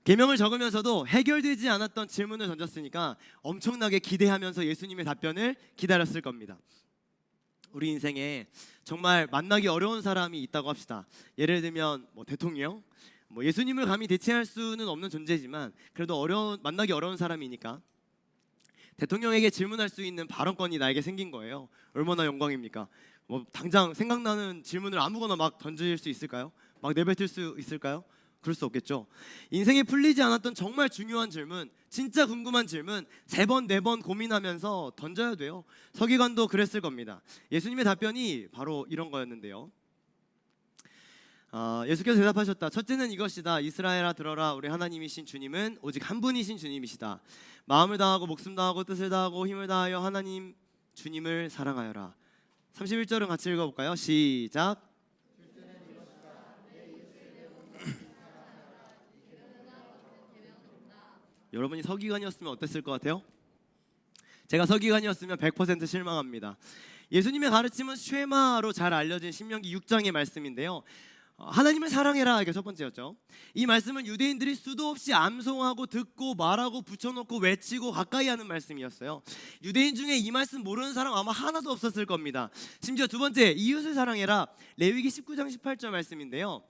[SPEAKER 3] 계명을 적으면서도 해결되지 않았던 질문을 던졌으니까 엄청나게 기대하면서 예수님의 답변을 기다렸을 겁니다. 우리 인생에 정말 만나기 어려운 사람이 있다고 합시다. 예를 들면 대통령, 예수님을 감히 대체할 수는 없는 존재지만 그래도 만나기 어려운 사람이니까 대통령에게 질문할 수 있는 발언권이 나에게 생긴 거예요. 얼마나 영광입니까? 뭐 당장 생각나는 질문을 아무거나 막 던질 수 있을까요? 막 내뱉을 수 있을까요? 그럴 수 없겠죠. 인생에 풀리지 않았던 정말 중요한 질문, 진짜 궁금한 질문 3번, 4번 고민하면서 던져야 돼요. 서기관도 그랬을 겁니다. 예수님의 답변이 바로 이런 거였는데요. 예수께서 대답하셨다. 첫째는 이것이다. 이스라엘아 들어라. 우리 하나님이신 주님은 오직 한 분이신 주님이시다. 마음을 다하고 목숨 다하고 뜻을 다하고 힘을 다하여 하나님 주님을 사랑하여라. 31절은 같이 읽어볼까요? 시작. 여러분이 서기관이었으면 어땠을 것 같아요? 제가 서기관이었으면 100% 실망합니다. 예수님의 가르침은 쉐마로 잘 알려진 신명기 6장의 말씀인데요. 하나님을 사랑해라, 이게 첫 번째였죠. 이 말씀은 유대인들이 수도 없이 암송하고 듣고 말하고 붙여놓고 외치고 가까이 하는 말씀이었어요. 유대인 중에 이 말씀 모르는 사람 아마 하나도 없었을 겁니다. 심지어 두 번째, 이웃을 사랑해라. 레위기 19장 18절 말씀인데요.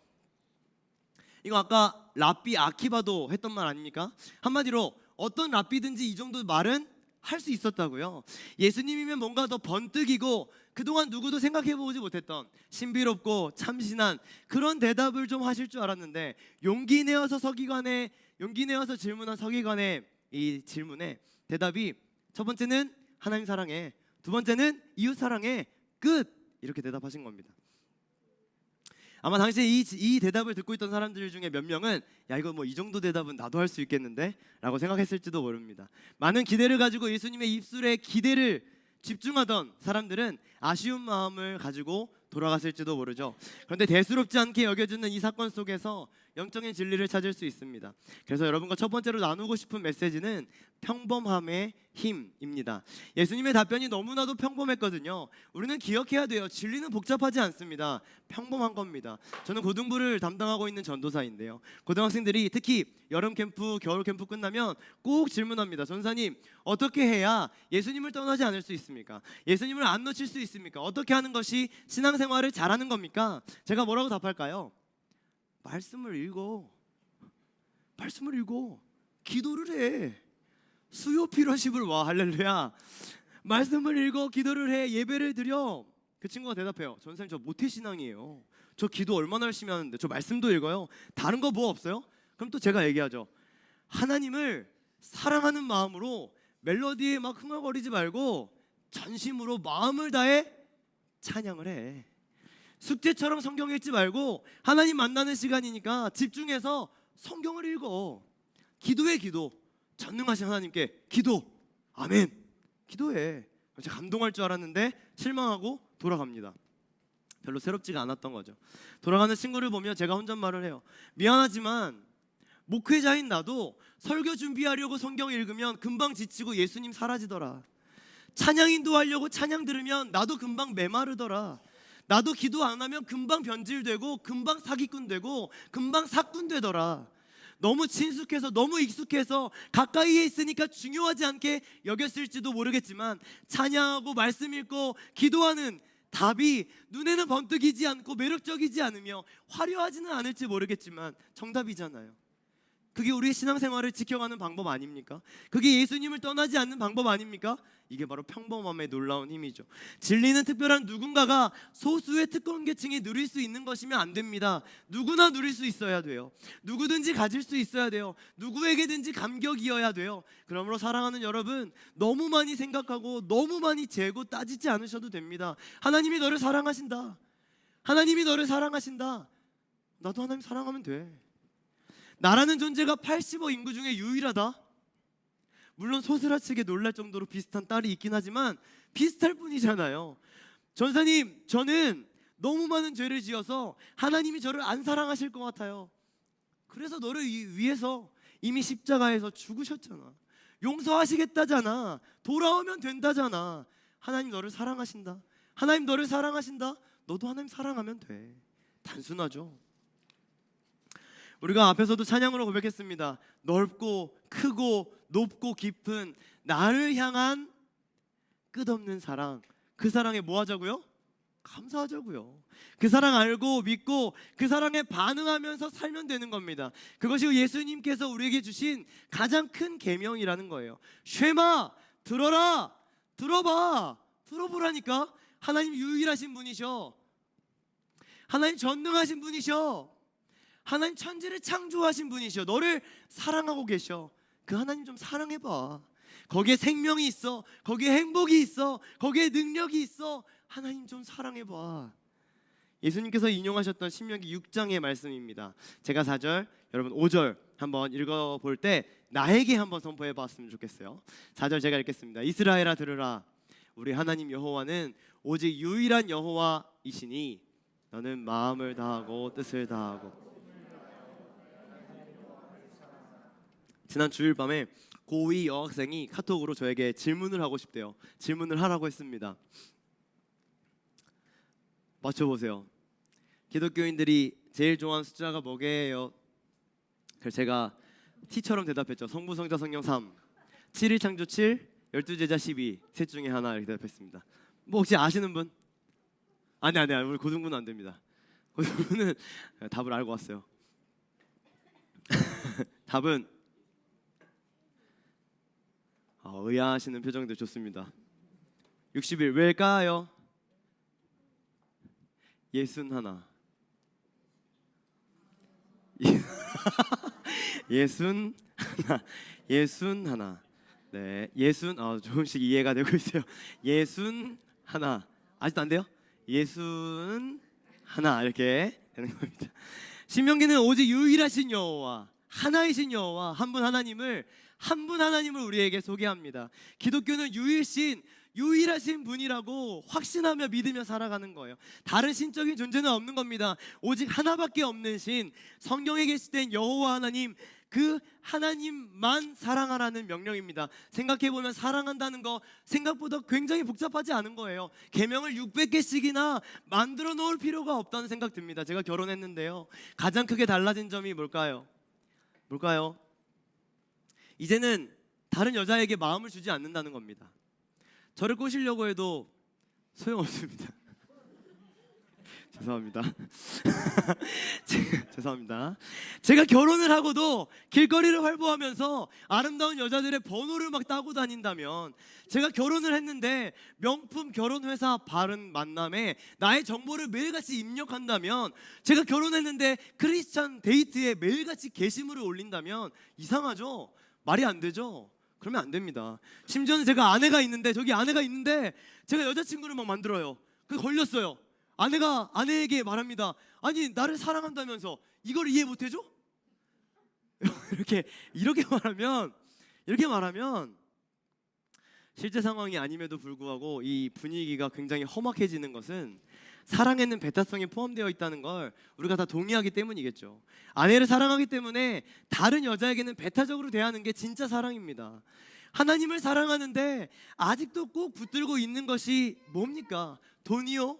[SPEAKER 3] 이거 아까 랍비 아키바도 했던 말 아닙니까? 한마디로 어떤 랍비든지 이 정도 말은 할 수 있었다고요. 예수님이면 뭔가 더 번뜩이고 그동안 누구도 생각해보지 못했던 신비롭고 참신한 그런 대답을 좀 하실 줄 알았는데 용기 내어서 질문한 서기관의 이 질문에 대답이 첫 번째는 하나님 사랑해, 두 번째는 이웃 사랑해, 끝! 이렇게 대답하신 겁니다. 아마 당시에 이 대답을 듣고 있던 사람들 중에 몇 명은 야 이거 뭐 이 정도 대답은 나도 할 수 있겠는데? 라고 생각했을지도 모릅니다. 많은 기대를 가지고 예수님의 입술에 기대를 집중하던 사람들은 아쉬운 마음을 가지고 돌아갔을지도 모르죠. 그런데 대수롭지 않게 여겨지는 이 사건 속에서 영적인 진리를 찾을 수 있습니다. 그래서 여러분과 첫 번째로 나누고 싶은 메시지는 평범함의 힘입니다. 예수님의 답변이 너무나도 평범했거든요. 우리는 기억해야 돼요. 진리는 복잡하지 않습니다. 평범한 겁니다. 저는 고등부를 담당하고 있는 전도사인데요. 고등학생들이 특히 여름 캠프, 겨울 캠프 끝나면 꼭 질문합니다. 전사님, 어떻게 해야 예수님을 떠나지 않을 수 있습니까? 예수님을 안 놓칠 수 있습니까? 어떻게 하는 것이 신앙생활을 잘하는 겁니까? 제가 뭐라고 답할까요? 말씀을 읽어. 기도를 해. 수요 피로십을 와. 할렐루야. 말씀을 읽어, 기도를 해, 예배를 드려. 그 친구가 대답해요. 전사님, 저 모태신앙이에요. 저 기도 얼마나 열심히 하는데 저 말씀도 읽어요. 다른 거 뭐 없어요? 그럼 또 제가 얘기하죠. 하나님을 사랑하는 마음으로 멜로디에 막 흥얼거리지 말고 전심으로 마음을 다해 찬양을 해. 숙제처럼 성경 읽지 말고 하나님 만나는 시간이니까 집중해서 성경을 읽어. 기도해. 기도. 전능하신 하나님께 기도. 아멘. 기도해. 제가 감동할 줄 알았는데 실망하고 돌아갑니다. 별로 새롭지가 않았던 거죠. 돌아가는 친구를 보면 제가 혼잣말을 해요. 미안하지만 목회자인 나도 설교 준비하려고 성경 읽으면 금방 지치고 예수님 사라지더라. 찬양 인도하려고 찬양 들으면 나도 금방 메마르더라. 나도 기도 안 하면 금방 변질되고 금방 사기꾼 되고 금방 사꾼 되더라. 너무 친숙해서 너무 익숙해서 가까이에 있으니까 중요하지 않게 여겼을지도 모르겠지만 찬양하고 말씀 읽고 기도하는 답이 눈에는 번뜩이지 않고 매력적이지 않으며 화려하지는 않을지 모르겠지만 정답이잖아요. 그게 우리의 신앙생활을 지켜가는 방법 아닙니까? 그게 예수님을 떠나지 않는 방법 아닙니까? 이게 바로 평범함의 놀라운 힘이죠. 진리는 특별한 누군가가 소수의 특권계층이 누릴 수 있는 것이면 안 됩니다. 누구나 누릴 수 있어야 돼요. 누구든지 가질 수 있어야 돼요. 누구에게든지 감격이어야 돼요. 그러므로 사랑하는 여러분, 너무 많이 생각하고 너무 많이 재고 따지지 않으셔도 됩니다. 하나님이 너를 사랑하신다. 하나님이 너를 사랑하신다. 나도 하나님 사랑하면 돼. 나라는 존재가 80억 인구 중에 유일하다. 물론 소스라치게 놀랄 정도로 비슷한 딸이 있긴 하지만 비슷할 뿐이잖아요. 전사님, 저는 너무 많은 죄를 지어서 하나님이 저를 안 사랑하실 것 같아요. 그래서 너를 위해서 이미 십자가에서 죽으셨잖아. 용서하시겠다잖아. 돌아오면 된다잖아. 하나님 너를 사랑하신다. 하나님 너를 사랑하신다. 너도 하나님 사랑하면 돼. 단순하죠. 우리가 앞에서도 찬양으로 고백했습니다. 넓고 크고 높고 깊은 나를 향한 끝없는 사랑. 그 사랑에 뭐 하자고요? 감사하자고요. 그 사랑 알고 믿고 그 사랑에 반응하면서 살면 되는 겁니다. 그것이 예수님께서 우리에게 주신 가장 큰 계명이라는 거예요. 쉐마, 들어라. 들어봐. 들어보라니까. 하나님 유일하신 분이셔. 하나님 전능하신 분이셔. 하나님 천지를 창조하신 분이셔. 너를 사랑하고 계셔. 그 하나님 좀 사랑해봐. 거기에 생명이 있어. 거기에 행복이 있어. 거기에 능력이 있어. 하나님 좀 사랑해봐. 예수님께서 인용하셨던 신명기 6장의 말씀입니다. 제가 4절, 여러분 5절 한번 읽어볼 때 나에게 한번 선포해봤으면 좋겠어요. 4절 제가 읽겠습니다. 이스라엘아 들으라. 우리 하나님 여호와는 오직 유일한 여호와이시니 너는 마음을 다하고 뜻을 다하고. 지난 주일 밤에 고2 여학생이 카톡으로 저에게 질문을 하고 싶대요. 질문을 하라고 했습니다. 맞춰보세요. 기독교인들이 제일 좋아하는 숫자가 뭐게요? 그래서 제가 T처럼 대답했죠. 성부, 성자, 성령 3, 7일 창조 7, 12제자 12, 셋 중에 하나 이렇게 대답했습니다. 뭐 혹시 아시는 분? 아니 우리 고등부는 안 됩니다. 고등부는 답을 알고 왔어요. 답은 의아하시는 표정들 좋습니다. 60일 왜일까요? 61. 61. 61. 네, 조금씩 이해가 되고 있어요. 61. 아직도 안 돼요? 61 이렇게 되는 겁니다. 신명기는 오직 유일하신 여호와, 하나이신 여호와, 한 분 하나님을 우리에게 소개합니다. 기독교는 유일하신 분이라고 확신하며 믿으며 살아가는 거예요. 다른 신적인 존재는 없는 겁니다. 오직 하나밖에 없는 신, 성경에 계시된 여호와 하나님, 그 하나님만 사랑하라는 명령입니다. 생각해보면 사랑한다는 거 생각보다 굉장히 복잡하지 않은 거예요. 계명을 600개씩이나 만들어 놓을 필요가 없다는 생각 듭니다. 제가 결혼했는데요, 가장 크게 달라진 점이 뭘까요? 이제는 다른 여자에게 마음을 주지 않는다는 겁니다. 저를 꼬시려고 해도 소용없습니다. 죄송합니다. 죄송합니다. 제가 결혼을 하고도 길거리를 활보하면서 아름다운 여자들의 번호를 막 따고 다닌다면, 제가 결혼을 했는데 명품 결혼회사 바른 만남에 나의 정보를 매일같이 입력한다면, 제가 결혼했는데 크리스찬 데이트에 매일같이 게시물을 올린다면 이상하죠? 말이 안 되죠? 그러면 안 됩니다. 심지어는 제가 아내가 있는데 제가 여자친구를 막 만들어요. 그래서 걸렸어요. 아내가 아내에게 말합니다. 아니 나를 사랑한다면서 이걸 이해 못해줘? 이렇게 말하면 실제 상황이 아님에도 불구하고 이 분위기가 굉장히 험악해지는 것은 사랑에는 배타성이 포함되어 있다는 걸 우리가 다 동의하기 때문이겠죠. 아내를 사랑하기 때문에 다른 여자에게는 배타적으로 대하는 게 진짜 사랑입니다. 하나님을 사랑하는데 아직도 꼭 붙들고 있는 것이 뭡니까? 돈이요?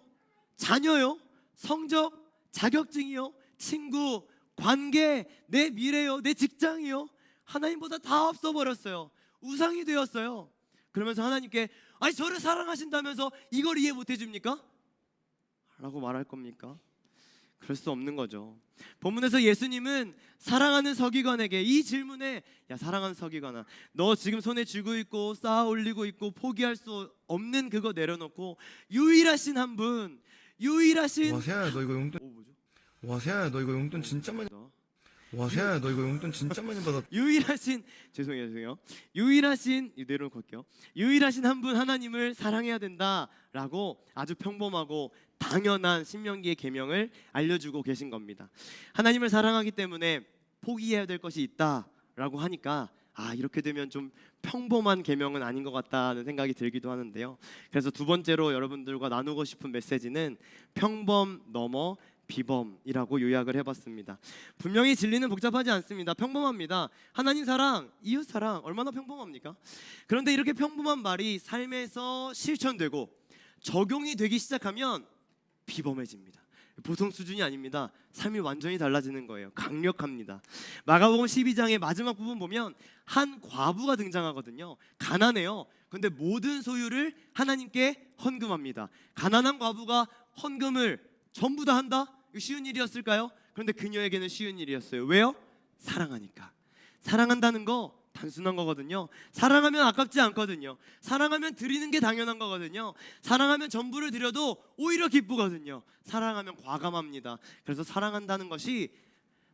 [SPEAKER 3] 자녀요? 성적? 자격증이요? 친구? 관계? 내 미래요? 내 직장이요? 하나님보다 다 없어버렸어요. 우상이 되었어요. 그러면서 하나님께 아니 저를 사랑하신다면서 이걸 이해 못 해줍니까? 라고 말할 겁니까? 그럴 수 없는 거죠. 본문에서 예수님은 사랑하는 서기관에게 이 질문에, 야 사랑하는 서기관아, 너 지금 손에 쥐고 있고 쌓아 올리고 있고 포기할 수 없는 그거 내려놓고 유일하신 한 분, 유일하신
[SPEAKER 4] 와 세아야 너 이거 용돈
[SPEAKER 3] 뭐죠?
[SPEAKER 4] 와 세아야 너 이거 용돈 진짜 많이 와 세아야 너 이거 용돈 진짜 많이 받았
[SPEAKER 3] 유일하신 유일하신 이대로 갈게요. 유일하신 한 분 하나님을 사랑해야 된다라고 아주 평범하고 당연한 신명기의 계명을 알려주고 계신 겁니다. 하나님을 사랑하기 때문에 포기해야 될 것이 있다라고 하니까 이렇게 되면 좀 평범한 계명은 아닌 것 같다는 생각이 들기도 하는데요. 그래서 두 번째로 여러분들과 나누고 싶은 메시지는 평범 넘어 비범이라고 요약을 해봤습니다. 분명히 진리는 복잡하지 않습니다. 평범합니다. 하나님 사랑, 이웃 사랑 얼마나 평범합니까? 그런데 이렇게 평범한 말이 삶에서 실천되고 적용이 되기 시작하면 비범해집니다. 보통 수준이 아닙니다. 삶이 완전히 달라지는 거예요. 강력합니다. 마가복음 12장의 마지막 부분 보면 한 과부가 등장하거든요. 가난해요. 그런데 모든 소유를 하나님께 헌금합니다. 가난한 과부가 헌금을 전부 다 한다? 이거 쉬운 일이었을까요? 그런데 그녀에게는 쉬운 일이었어요. 왜요? 사랑하니까. 사랑한다는 거 단순한 거거든요. 사랑하면 아깝지 않거든요. 사랑하면 드리는 게 당연한 거거든요. 사랑하면 전부를 드려도 오히려 기쁘거든요. 사랑하면 과감합니다. 그래서 사랑한다는 것이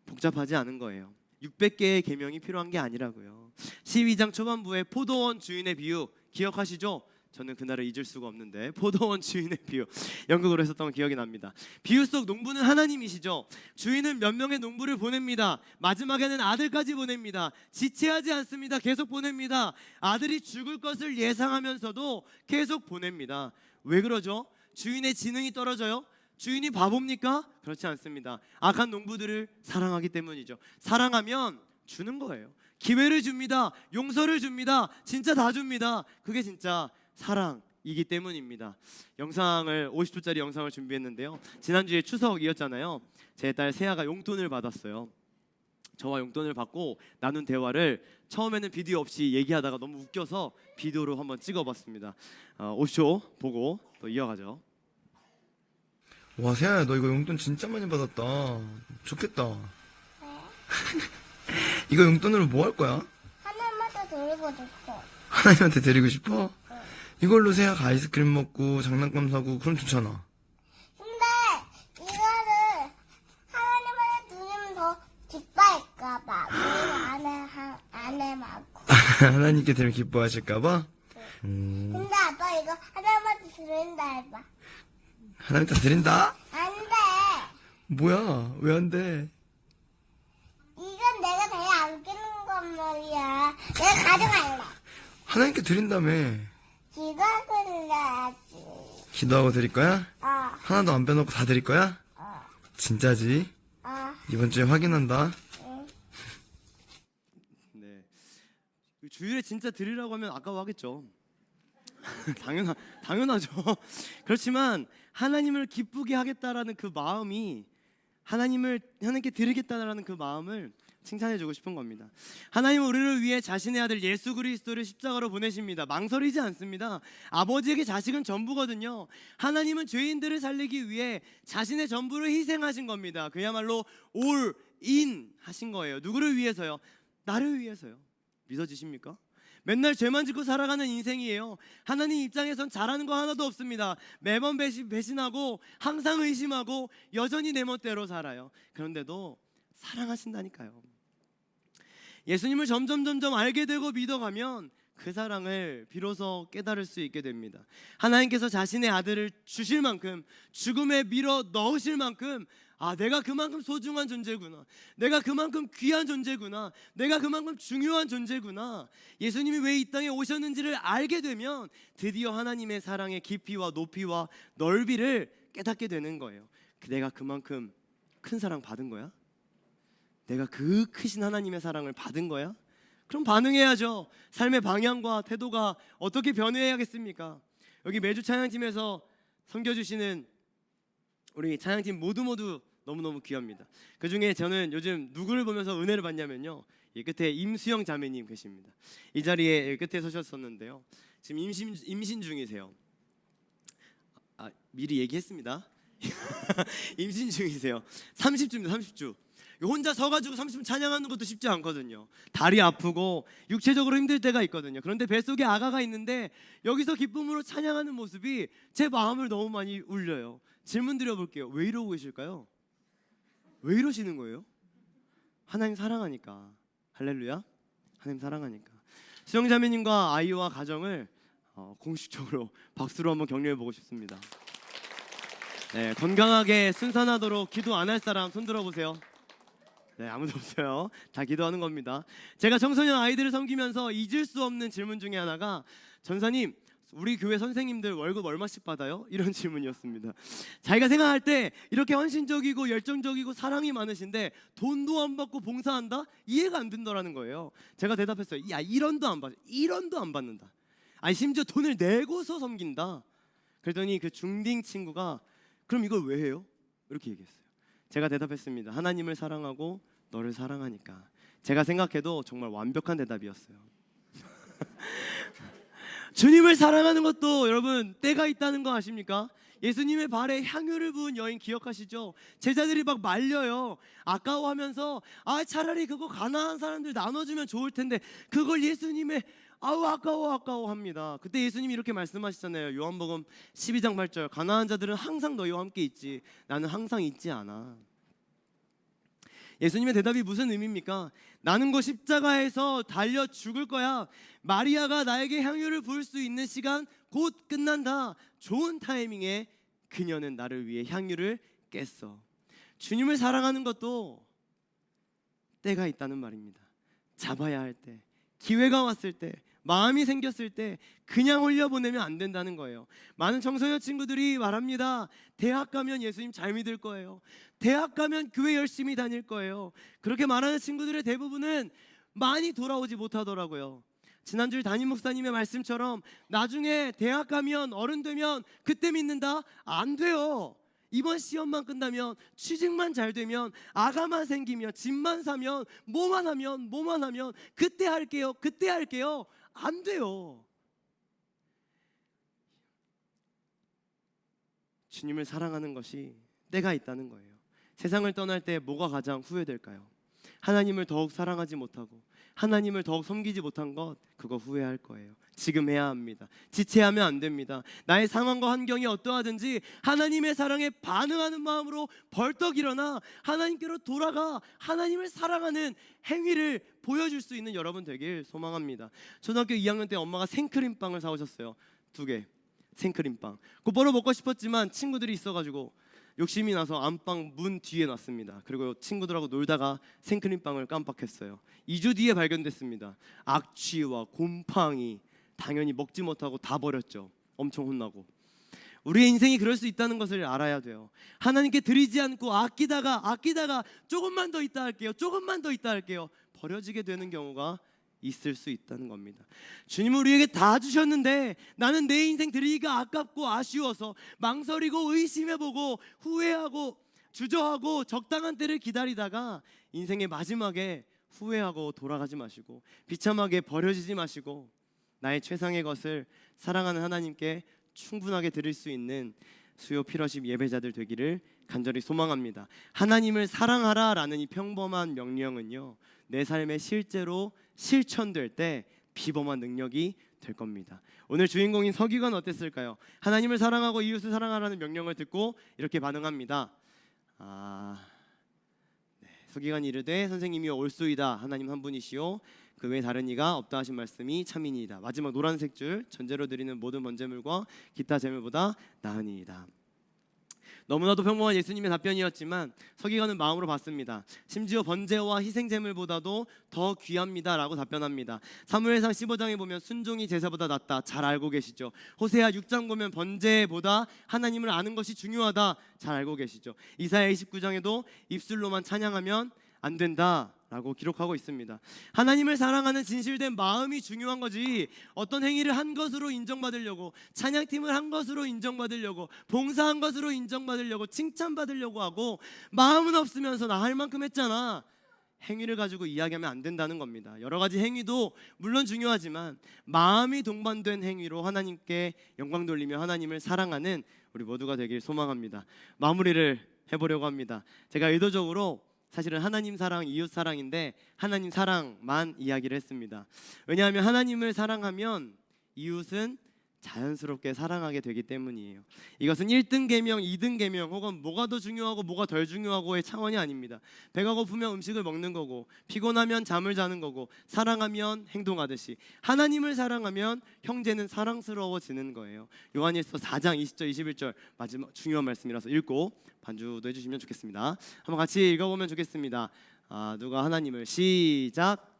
[SPEAKER 3] 복잡하지 않은 거예요. 600개의 계명이 필요한 게 아니라고요. 12장 초반부의 포도원 주인의 비유 기억하시죠? 저는 그날을 잊을 수가 없는데 포도원 주인의 비유 연극으로 했었던 기억이 납니다. 비유 속 농부는 하나님이시죠. 주인은 몇 명의 농부를 보냅니다. 마지막에는 아들까지 보냅니다. 지체하지 않습니다. 계속 보냅니다. 아들이 죽을 것을 예상하면서도 계속 보냅니다. 왜 그러죠? 주인의 지능이 떨어져요? 주인이 바보입니까? 그렇지 않습니다. 악한 농부들을 사랑하기 때문이죠. 사랑하면 주는 거예요. 기회를 줍니다. 용서를 줍니다. 진짜 다 줍니다. 그게 진짜 사랑이기 때문입니다. 영상을 50초짜리 영상을 준비했는데요. 지난주에 추석이었잖아요. 제 딸 세아가 용돈을 받았어요. 저와 용돈을 받고 나눈 대화를 처음에는 비디오 없이 얘기하다가 너무 웃겨서 비디오로 한번 찍어봤습니다. 50초 보고 또 이어가죠.
[SPEAKER 4] 와 세아야 너 이거 용돈 진짜 많이 받았다. 좋겠다. 이거 용돈으로 뭐 할 거야?
[SPEAKER 5] 하나마다 드리고 싶어.
[SPEAKER 4] 하나님한테 드리고 싶어? 이걸로 세아가 아이스크림 먹고 장난감 사고 그럼 좋잖아.
[SPEAKER 5] 근데 이거를 하나님한테 드리면 더 기뻐할까봐 우리가 안 해먹고.
[SPEAKER 4] 하나님께 드리면 기뻐하실까봐?
[SPEAKER 5] 근데 아빠 이거 하나님한테 드린다 해봐.
[SPEAKER 4] 하나님한테 드린다?
[SPEAKER 5] 안 돼.
[SPEAKER 4] 뭐야 왜 안 돼?
[SPEAKER 5] 이건 내가 제일 안 끼는 건 말이야. 내가 가져갈래.
[SPEAKER 4] 하나님께 드린다며.
[SPEAKER 5] 기도하고 해야지.
[SPEAKER 4] 기도하고 드릴 거야? 하나도 안 빼놓고 다 드릴 거야? 진짜지? 이번 주에 확인한다.
[SPEAKER 3] 네. 주일에 진짜 드리라고 하면 아까워하겠죠. 당연하죠. 그렇지만 하나님을 기쁘게 하겠다라는 그 마음이 하나님께 드리겠다라는 그 마음을 칭찬해주고 싶은 겁니다. 하나님은 우리를 위해 자신의 아들 예수 그리스도를 십자가로 보내십니다. 망설이지 않습니다. 아버지에게 자식은 전부거든요. 하나님은 죄인들을 살리기 위해 자신의 전부를 희생하신 겁니다. 그야말로 올 인 하신 거예요. 누구를 위해서요? 나를 위해서요. 믿어지십니까? 맨날 죄만 짓고 살아가는 인생이에요. 하나님 입장에선 잘하는 거 하나도 없습니다. 매번 배신하고 항상 의심하고 여전히 내 멋대로 살아요. 그런데도 사랑하신다니까요. 예수님을 점점 알게 되고 믿어가면 그 사랑을 비로소 깨달을 수 있게 됩니다. 하나님께서 자신의 아들을 주실 만큼 죽음에 밀어 넣으실 만큼 내가 그만큼 소중한 존재구나. 내가 그만큼 귀한 존재구나. 내가 그만큼 중요한 존재구나. 예수님이 왜 이 땅에 오셨는지를 알게 되면 드디어 하나님의 사랑의 깊이와 높이와 넓이를 깨닫게 되는 거예요. 내가 그만큼 큰 사랑 받은 거야? 내가 그 크신 하나님의 사랑을 받은 거야? 그럼 반응해야죠. 삶의 방향과 태도가 어떻게 변해야겠습니까? 여기 매주 찬양팀에서 섬겨주시는 우리 찬양팀 모두 너무너무 귀합니다. 그중에 저는 요즘 누구를 보면서 은혜를 받냐면요, 이 끝에 임수영 자매님 계십니다. 이 자리에 끝에 서셨었는데요, 지금 임신 중이세요. 미리 얘기했습니다. 임신 중이세요. 30주입니다. 30주. 혼자 서가지고 30분 찬양하는 것도 쉽지 않거든요. 다리 아프고 육체적으로 힘들 때가 있거든요. 그런데 뱃속에 아가가 있는데 여기서 기쁨으로 찬양하는 모습이 제 마음을 너무 많이 울려요. 질문 드려볼게요. 왜 이러고 계실까요? 왜 이러시는 거예요? 하나님 사랑하니까. 할렐루야. 하나님 사랑하니까. 수영자매님과 아이와 가정을 공식적으로 박수로 한번 격려해보고 싶습니다. 네, 건강하게 순산하도록 기도 안 할 사람 손 들어보세요. 네, 아무도 없어요. 다 기도하는 겁니다. 제가 청소년 아이들을 섬기면서 잊을 수 없는 질문 중에 하나가, 전사님, 우리 교회 선생님들 월급 얼마씩 받아요? 이런 질문이었습니다. 자기가 생각할 때 이렇게 헌신적이고 열정적이고 사랑이 많으신데 돈도 안 받고 봉사한다? 이해가 안 된다라는 거예요. 제가 대답했어요. 야, 1원도 안 받아. 1원도 안 받는다. 아니, 심지어 돈을 내고서 섬긴다. 그랬더니 그 중딩 친구가, 그럼 이걸 왜 해요? 이렇게 얘기했어요. 제가 대답했습니다. 하나님을 사랑하고 너를 사랑하니까. 제가 생각해도 정말 완벽한 대답이었어요. 주님을 사랑하는 것도 여러분 때가 있다는 거 아십니까? 예수님의 발에 향유를 부은 여인 기억하시죠? 제자들이 막 말려요. 아까워하면서 차라리 그거 가난한 사람들 나눠주면 좋을 텐데 그걸 예수님의 아까워 합니다. 그때 예수님이 이렇게 말씀하시잖아요. 요한복음 12장 8절, 가난한 자들은 항상 너희와 함께 있지 나는 항상 있지 않아. 예수님의 대답이 무슨 의미입니까? 나는 곧 십자가에서 달려 죽을 거야. 마리아가 나에게 향유를 부을 수 있는 시간 곧 끝난다. 좋은 타이밍에 그녀는 나를 위해 향유를 깼어. 주님을 사랑하는 것도 때가 있다는 말입니다. 잡아야 할 때, 기회가 왔을 때, 마음이 생겼을 때 그냥 올려보내면 안 된다는 거예요. 많은 청소년 친구들이 말합니다. 대학 가면 예수님 잘 믿을 거예요. 대학 가면 교회 열심히 다닐 거예요. 그렇게 말하는 친구들의 대부분은 많이 돌아오지 못하더라고요. 지난주 담임 목사님의 말씀처럼 나중에 대학 가면 어른 되면 그때 믿는다? 안 돼요. 이번 시험만 끝나면, 취직만 잘 되면, 아가만 생기면, 집만 사면, 뭐만 하면 그때 할게요 안 돼요. 주님을 사랑하는 것이 때가 있다는 거예요. 세상을 떠날 때 뭐가 가장 후회될까요? 하나님을 더욱 사랑하지 못하고 하나님을 더욱 섬기지 못한 것, 그거 후회할 거예요. 지금 해야 합니다. 지체하면 안 됩니다. 나의 상황과 환경이 어떠하든지 하나님의 사랑에 반응하는 마음으로 벌떡 일어나 하나님께로 돌아가 하나님을 사랑하는 행위를 보여줄 수 있는 여러분 되길 소망합니다. 초등학교 2학년 때 엄마가 생크림빵을 사오셨어요. 2개 생크림빵. 곧바로 먹고 싶었지만 친구들이 있어가지고 욕심이 나서 안방 문 뒤에 놨습니다. 그리고 친구들하고 놀다가 생크림빵을 깜빡했어요. 2주 뒤에 발견됐습니다. 악취와 곰팡이, 당연히 먹지 못하고 다 버렸죠. 엄청 혼나고. 우리의 인생이 그럴 수 있다는 것을 알아야 돼요. 하나님께 드리지 않고 아끼다가 조금만 더 있다 할게요. 버려지게 되는 경우가 있을 수 있다는 겁니다. 주님은 우리에게 다 주셨는데 나는 내 인생 드리기가 아깝고 아쉬워서 망설이고 의심해보고 후회하고 주저하고 적당한 때를 기다리다가 인생의 마지막에 후회하고 돌아가지 마시고 비참하게 버려지지 마시고 나의 최상의 것을 사랑하는 하나님께 충분하게 드릴 수 있는 수요 피러십 예배자들 되기를 간절히 소망합니다. 하나님을 사랑하라라는 이 평범한 명령은요, 내 삶에 실제로 실천될 때 비범한 능력이 될 겁니다. 오늘 주인공인 서기관 어땠을까요? 하나님을 사랑하고 이웃을 사랑하라는 명령을 듣고 이렇게 반응합니다. 서기관이 이르되 선생님이 올소이다. 하나님 한 분이시오. 그 외에 다른 이가 없다 하신 말씀이 참이니이다. 마지막 노란색 줄, 전제로 드리는 모든 번제물과 기타 제물보다 나으니이다. 너무나도 평범한 예수님의 답변이었지만 서기관은 마음으로 받습니다. 심지어 번제와 희생 제물보다도 더 귀합니다라고 답변합니다. 사무엘상 15장에 보면 순종이 제사보다 낫다, 잘 알고 계시죠. 호세아 6장 보면 번제보다 하나님을 아는 것이 중요하다, 잘 알고 계시죠. 이사야 29장에도 입술로만 찬양하면 안 된다 라고 기록하고 있습니다. 하나님을 사랑하는 진실된 마음이 중요한 거지, 어떤 행위를 한 것으로 인정받으려고, 찬양팀을 한 것으로 인정받으려고, 봉사한 것으로 인정받으려고, 칭찬받으려고 하고 마음은 없으면서 나 할 만큼 했잖아, 행위를 가지고 이야기하면 안 된다는 겁니다. 여러 가지 행위도 물론 중요하지만 마음이 동반된 행위로 하나님께 영광 돌리며 하나님을 사랑하는 우리 모두가 되길 소망합니다. 마무리를 해보려고 합니다. 제가 의도적으로 사실은 하나님 사랑, 이웃 사랑인데 하나님 사랑만 이야기를 했습니다. 왜냐하면 하나님을 사랑하면 이웃은 자연스럽게 사랑하게 되기 때문이에요. 이것은 1등 계명, 2등 계명 혹은 뭐가 더 중요하고 뭐가 덜 중요하고의 차원이 아닙니다. 배가 고프면 음식을 먹는 거고, 피곤하면 잠을 자는 거고, 사랑하면 행동하듯이 하나님을 사랑하면 형제는 사랑스러워지는 거예요. 요한일서 4장 20절 21절 마지막 중요한 말씀이라서 읽고 반주도 해주시면 좋겠습니다. 한번 같이 읽어보면 좋겠습니다. 누가 하나님을, 시작.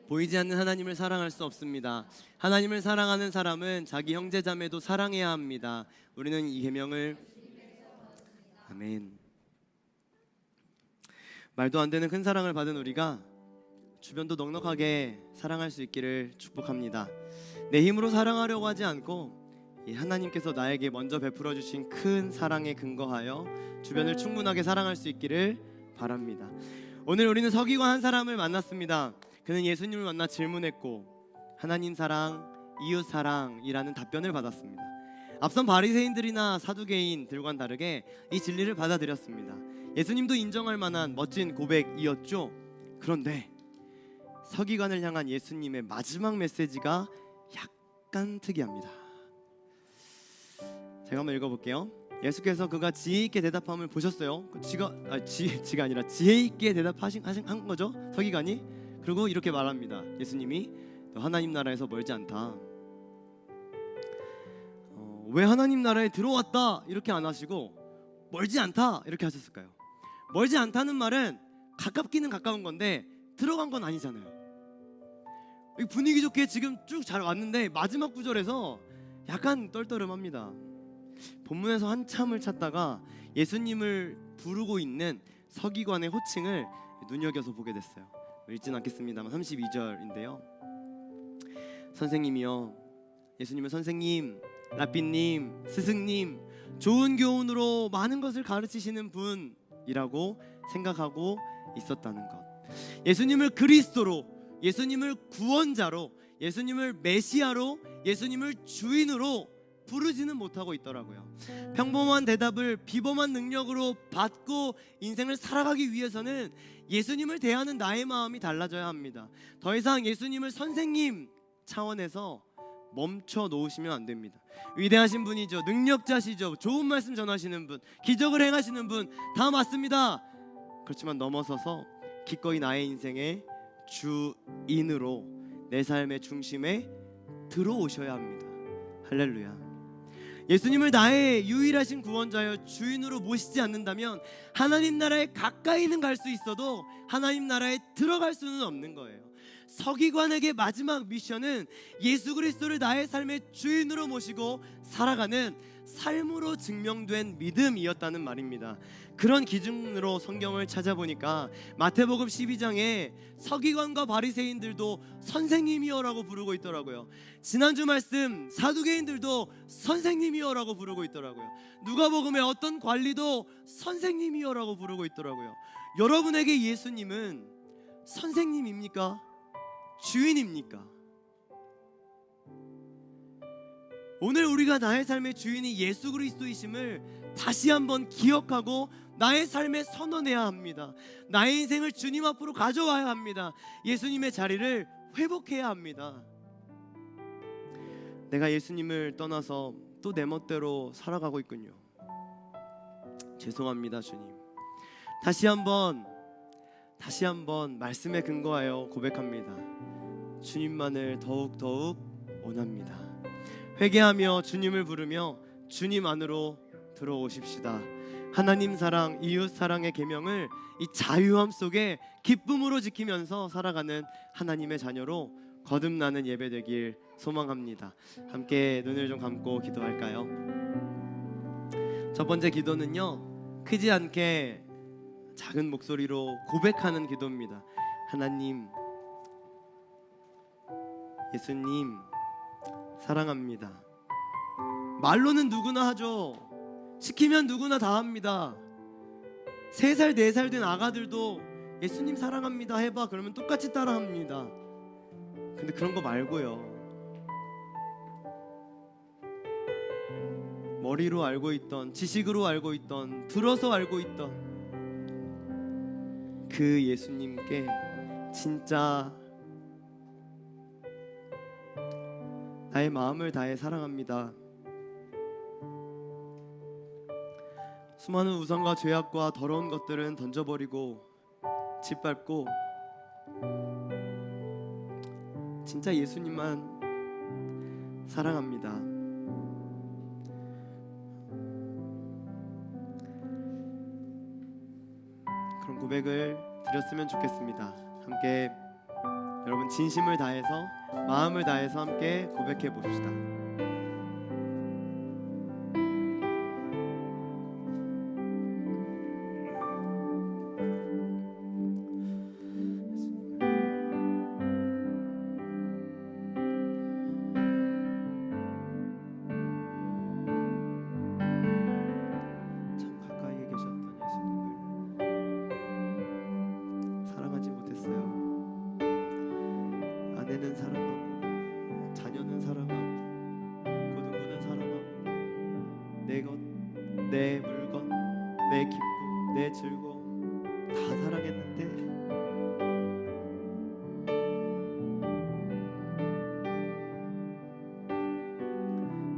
[SPEAKER 3] 보이지 않는 하나님을 사랑할 수 없습니다. 하나님을 사랑하는 사람은 자기 형제 자매도 사랑해야 합니다. 우리는 이 계명을, 아멘. 말도 안 되는 큰 사랑을 받은 우리가 주변도 넉넉하게 사랑할 수 있기를 축복합니다. 내 힘으로 사랑하려고 하지 않고 이 하나님께서 나에게 먼저 베풀어 주신 큰 사랑에 근거하여 주변을 충분하게 사랑할 수 있기를 바랍니다. 오늘 우리는 서기관 한 사람을 만났습니다. 그는 예수님을 만나 질문했고 하나님 사랑, 이웃 사랑이라는 답변을 받았습니다. 앞선 바리새인들이나 사두개인들과는 다르게 이 진리를 받아들였습니다. 예수님도 인정할 만한 멋진 고백이었죠. 그런데 서기관을 향한 예수님의 마지막 메시지가 약간 특이합니다. 제가 한번 읽어볼게요. 예수께서 그가 지혜 있게 대답함을 보셨어요. 지가 아니라 지혜 있게 대답하신 한 거죠, 서기관이. 그리고 이렇게 말합니다. 예수님이 너 하나님 나라에서 멀지 않다. 왜 하나님 나라에 들어왔다 이렇게 안 하시고 멀지 않다 이렇게 하셨을까요? 멀지 않다는 말은 가깝기는 가까운 건데 들어간 건 아니잖아요. 분위기 좋게 지금 쭉 잘 왔는데 마지막 구절에서 약간 떨떠름합니다. 본문에서 한참을 찾다가 예수님을 부르고 있는 서기관의 호칭을 눈여겨서 보게 됐어요. 읽진 않겠습니다만 32절인데요. 선생님이요, 예수님은 선생님, 라삐님, 스승님, 좋은 교훈으로 많은 것을 가르치시는 분이라고 생각하고 있었다는 것. 예수님을 그리스도로, 예수님을 구원자로, 예수님을 메시아로, 예수님을 주인으로 부르지는 못하고 있더라고요. 평범한 대답을 비범한 능력으로 받고 인생을 살아가기 위해서는 예수님을 대하는 나의 마음이 달라져야 합니다. 더 이상 예수님을 선생님 차원에서 멈춰 놓으시면 안 됩니다. 위대하신 분이죠. 능력자시죠. 좋은 말씀 전하시는 분, 기적을 행하시는 분 다 맞습니다. 그렇지만 넘어서서 기꺼이 나의 인생의 주인으로, 내 삶의 중심에 들어오셔야 합니다. 할렐루야. 예수님을 나의 유일하신 구원자여 주인으로 모시지 않는다면 하나님 나라에 가까이는 갈 수 있어도 하나님 나라에 들어갈 수는 없는 거예요. 서기관에게 마지막 미션은 예수 그리스도를 나의 삶의 주인으로 모시고 살아가는 삶으로 증명된 믿음이었다는 말입니다. 그런 기준으로 성경을 찾아보니까 마태복음 12장에 서기관과 바리새인들도 선생님이여라고 부르고 있더라고요. 지난주 말씀 사두개인들도 선생님이여라고 부르고 있더라고요. 누가복음의 어떤 관리도 선생님이여라고 부르고 있더라고요. 여러분에게 예수님은 선생님입니까? 주인입니까? 오늘 우리가 나의 삶의 주인이 예수 그리스도이심을 다시 한번 기억하고 나의 삶에 선언해야 합니다. 나의 인생을 주님 앞으로 가져와야 합니다. 예수님의 자리를 회복해야 합니다. 내가 예수님을 떠나서 또 내 멋대로 살아가고 있군요. 죄송합니다, 주님. 다시 한번 말씀에 근거하여 고백합니다. 주님만을 더욱 원합니다. 회개하며 주님을 부르며 주님 안으로 들어오십시다. 하나님 사랑, 이웃 사랑의 계명을 이 자유함 속에 기쁨으로 지키면서 살아가는 하나님의 자녀로 거듭나는 예배 되길 소망합니다. 함께 눈을 좀 감고 기도할까요? 첫 번째 기도는요, 크지 않게 작은 목소리로 고백하는 기도입니다. 하나님, 예수님 사랑합니다. 말로는 누구나 하죠. 시키면 누구나 다 합니다. 3살 4살 된 아가들도 예수님 사랑합니다 해봐 그러면 똑같이 따라합니다. 근데 그런 거 말고요, 머리로 알고 있던, 지식으로 알고 있던, 들어서 알고 있던 그 예수님께 진짜 나의 마음을 다해 사랑합니다. 수많은 우상과 죄악과 더러운 것들은 던져버리고 짓밟고 진짜 예수님만 사랑합니다. 그런 고백을 드렸으면 좋겠습니다. 함께 여러분 진심을 다해서, 마음을 다해서 함께 고백해 봅시다. 참 가까이에 계셨던 예수님을 내 것, 내 물건, 내 기쁨, 내 즐거움 다 사랑했는데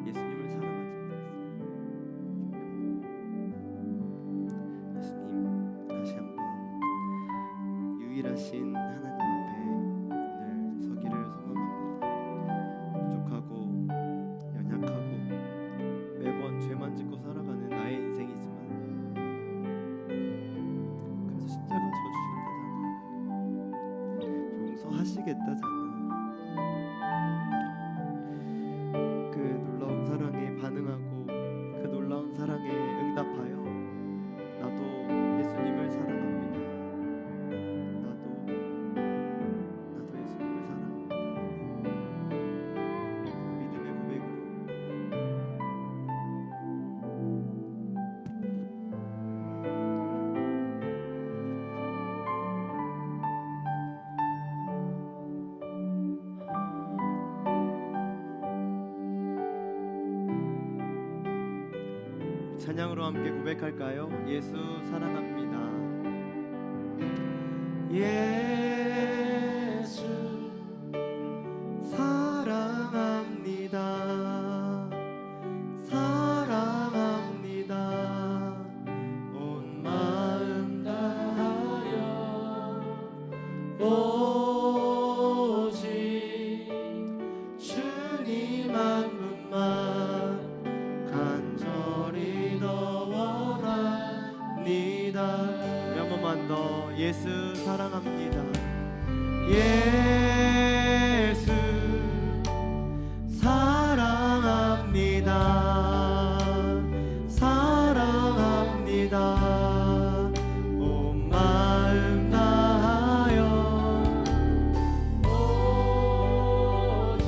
[SPEAKER 3] 예수님을 사랑하지 못했어요. 예수님, 다시 한번 유일하신 하나님 앞에 오늘 서기를 소망합니다. 부족하고 연약하고 매번 죄만 짓고 살아가는 나의 인생이지만 그래서 십자가 져주셨다잖아. 용서하시겠다잖아. 그 놀라운 사랑에 반응하고 그 놀라운 사랑에 응답하여 나도 예수님을 사랑합니다. 나도 예수님을 사랑합니다. 믿음의 고백으로 찬양으로 함께 고백할까요? 예수 사랑합니다. 예수 사랑합니다. 사랑합니다. 온 마음 다하여 오직 주님 한 분만 간절히 더 원합니다. 우리 한 번만 더 예수 사랑합니다. 예수 사랑합니다. 사랑합니다. 온 마음 다하여 오직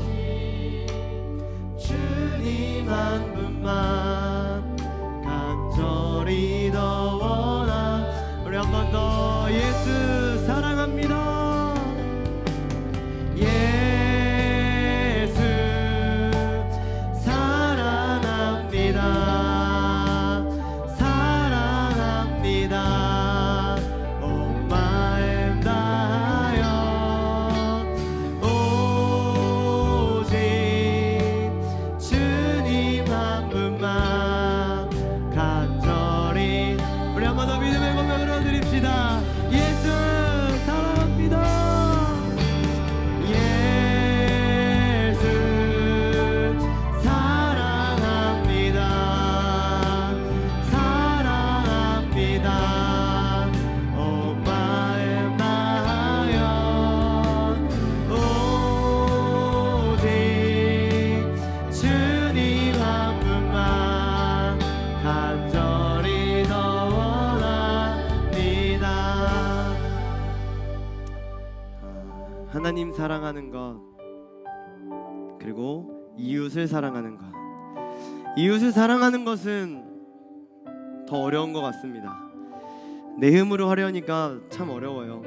[SPEAKER 3] 주님 한 분만 간절히 더 원하. 우리 한 번 더 예수 사랑합니다. 예수 사랑합니다. 사랑합니다. 온 마음 다하여 오직 주님 한 분만 간절히. 우리 한 번 더 믿음의 고백으로 드립시다. 예수 사랑합니다. 예수 사랑합니다. 사랑합니다. 온 마음 다하여 오직 주님 한 분만 간절히 더 원합니다. 하나님 사랑하는 것, 그리고 이웃을 사랑하는 것. 이웃을 사랑하는 것은 더 어려운 것 같습니다. 내 힘으로 하려니까 참 어려워요.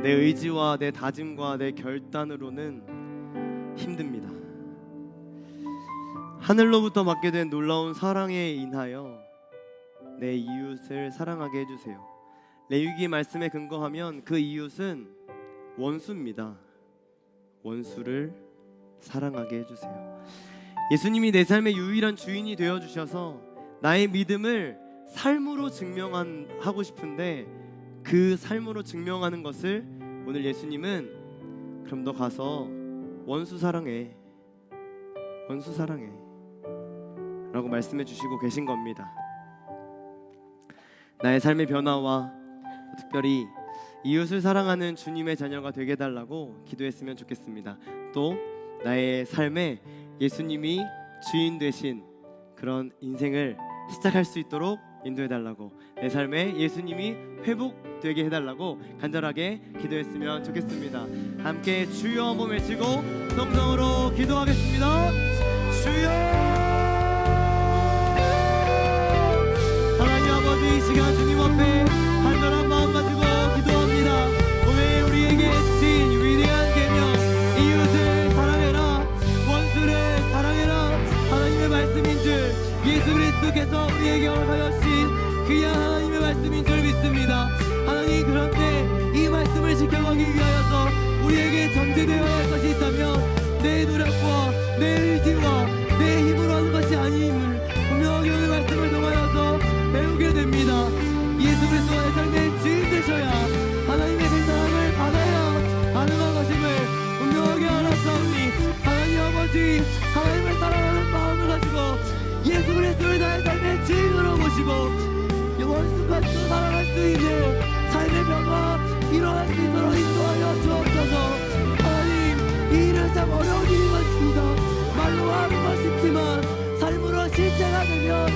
[SPEAKER 3] 내 의지와 내 다짐과 내 결단으로는 힘듭니다. 하늘로부터 받게 된 놀라운 사랑에 인하여 내 이웃을 사랑하게 해주세요. 레위기 말씀에 근거하면 그 이웃은 원수입니다. 원수를 사랑하게 해주세요. 예수님이 내 삶의 유일한 주인이 되어주셔서 나의 믿음을 삶으로 증명하고 싶은데 그 삶으로 증명하는 것을 오늘 예수님은 그럼 너 가서 원수 사랑해, 원수 사랑해 라고 말씀해 주시고 계신 겁니다. 나의 삶의 변화와 특별히 이웃을 사랑하는 주님의 자녀가 되게 해달라고 기도했으면 좋겠습니다. 또 나의 삶에 예수님이 주인 되신 그런 인생을 시작할 수 있도록 인도해달라고, 내 삶에 예수님이 회복되게 해달라고 간절하게 기도했으면 좋겠습니다. 함께 주여 한번 외치고 성성으로 기도하겠습니다. 주여! 하나님 아버지, 이 시간 주님 앞에 간절한 마음 가지고 기도합니다. 오늘 우리에게 주신 위대한 계명, 이웃을 사랑해라, 원수를 사랑해라, 하나님의 말씀 말씀인 줄 예수 그리스도께서 우리에게 허락하여 주신 그야 하나님의 말씀인 줄 믿습니다. 하나님, 그런데 이 말씀을 지켜가기 위하여서 우리에게 전제되어야 할 것이 있다면 내 노력과 내 의지와 내 힘으로 하는 것이 아님을 분명하게 오늘 말씀을 통하여서 배우게 됩니다. 예수 그리스도가 내 삶의 주인 되셔야 하나님의 그 사랑을 받아야 가능한 것임을 분명하게 알았사오니, 하나님 아버지, 하나님을 사랑하는 마음을 가지고 예수 그리스도를 나의 삶의 주인으로 모시고 원수까지도 살아갈 수 있는 삶의 변화 일어날 수 있도록 인도하여 주옵소서. 하나님, 이 일은 참 어려운 일인 것 같습니다. 말로 하는 건 쉽지만 삶으로 실제가 되면,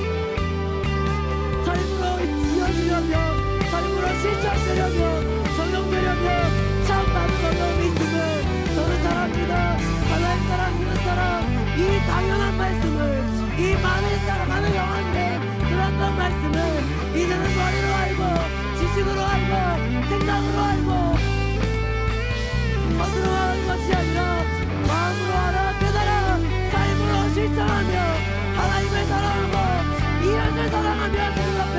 [SPEAKER 3] 삶으로 이어지려면, 삶으로 실천되려면, 적용되려면 참 많은 어려움이 있음을 저는 잘 압니다. 하나님 사랑, 이웃 사랑, 이 당연한 말씀을, 이 많은 사랑하는 영혼들 들었던 말씀을 이제는 머리로 알고, 지식으로 알고, 생각으로 알고, 겉으로 하는 것이 아니라 마음으로 알아 깨달아 삶으로 실천하며 하나님을 사랑하고 이웃을 사랑하며 주님 앞에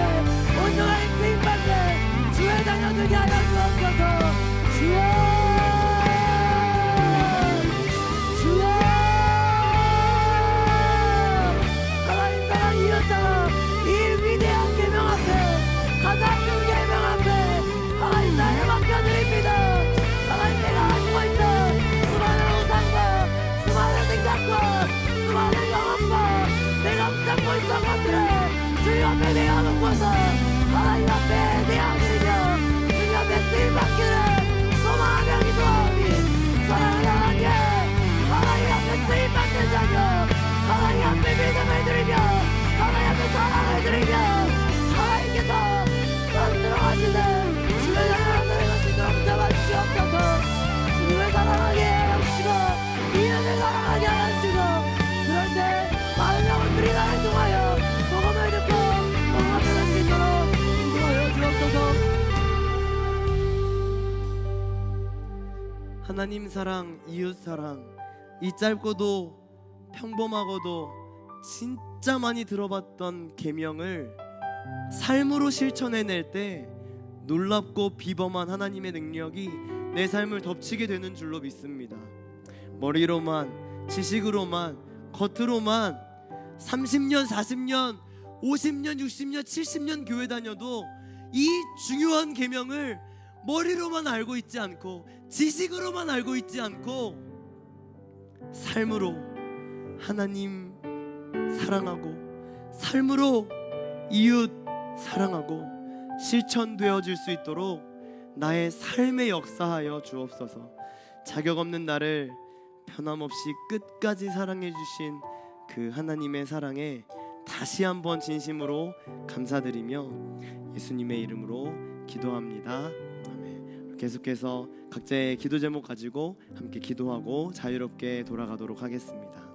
[SPEAKER 3] 온전하게 쓰임받는 주의 자녀들게 하여 주옵소서. 주여, 주여. 하나님 사랑, 이웃 사랑, 이 위대한 계명 앞에, 가장 큰 계명 앞에 하나님 나를 맡겨드립니다. 하나님, 내가 가지고 있는 수많은 우상과 수많은 생각과 수많은 영혼과 내가 붙잡고 있던 것들을 주님 앞에 내가 놓고서 하나님 앞에 내가 드리며 주님 앞에 쓰임받기를 소망하며 기도하오니, 사랑하는 하나님, 하나님 앞에 쓰임받는 자녀, 하나님 앞에 믿음을 드리며 하나님 앞에 사랑을 드리며 하나님께서 들어가시는 주의 자녀들의 것을 좀 잡아주시옵소서. 주님을 사랑하게 하시고 이웃을 사랑하게 하시고, 그런데 많은 영혼들이 나를 통하여 복음을 듣고 복음을 받을 수 있도록 인도하여 주옵소서. 하나님 사랑, 이웃 사랑, 이 짧고도 평범하고도 진짜 많이 들어봤던 계명을 삶으로 실천해낼 때 놀랍고 비범한 하나님의 능력이 내 삶을 덮치게 되는 줄로 믿습니다. 머리로만, 지식으로만, 겉으로만 30년, 40년, 50년, 60년, 70년 교회 다녀도 이 중요한 계명을 머리로만 알고 있지 않고, 지식으로만 알고 있지 않고, 삶으로 하나님 사랑하고, 삶으로 이웃 사랑하고 실천되어질 수 있도록 나의 삶에 역사하여 주옵소서. 자격 없는 나를 변함없이 끝까지 사랑해 주신 그 하나님의 사랑에 다시 한번 진심으로 감사드리며 예수님의 이름으로 기도합니다. 아멘. 계속해서 각자의 기도 제목 가지고 함께 기도하고 자유롭게 돌아가도록 하겠습니다.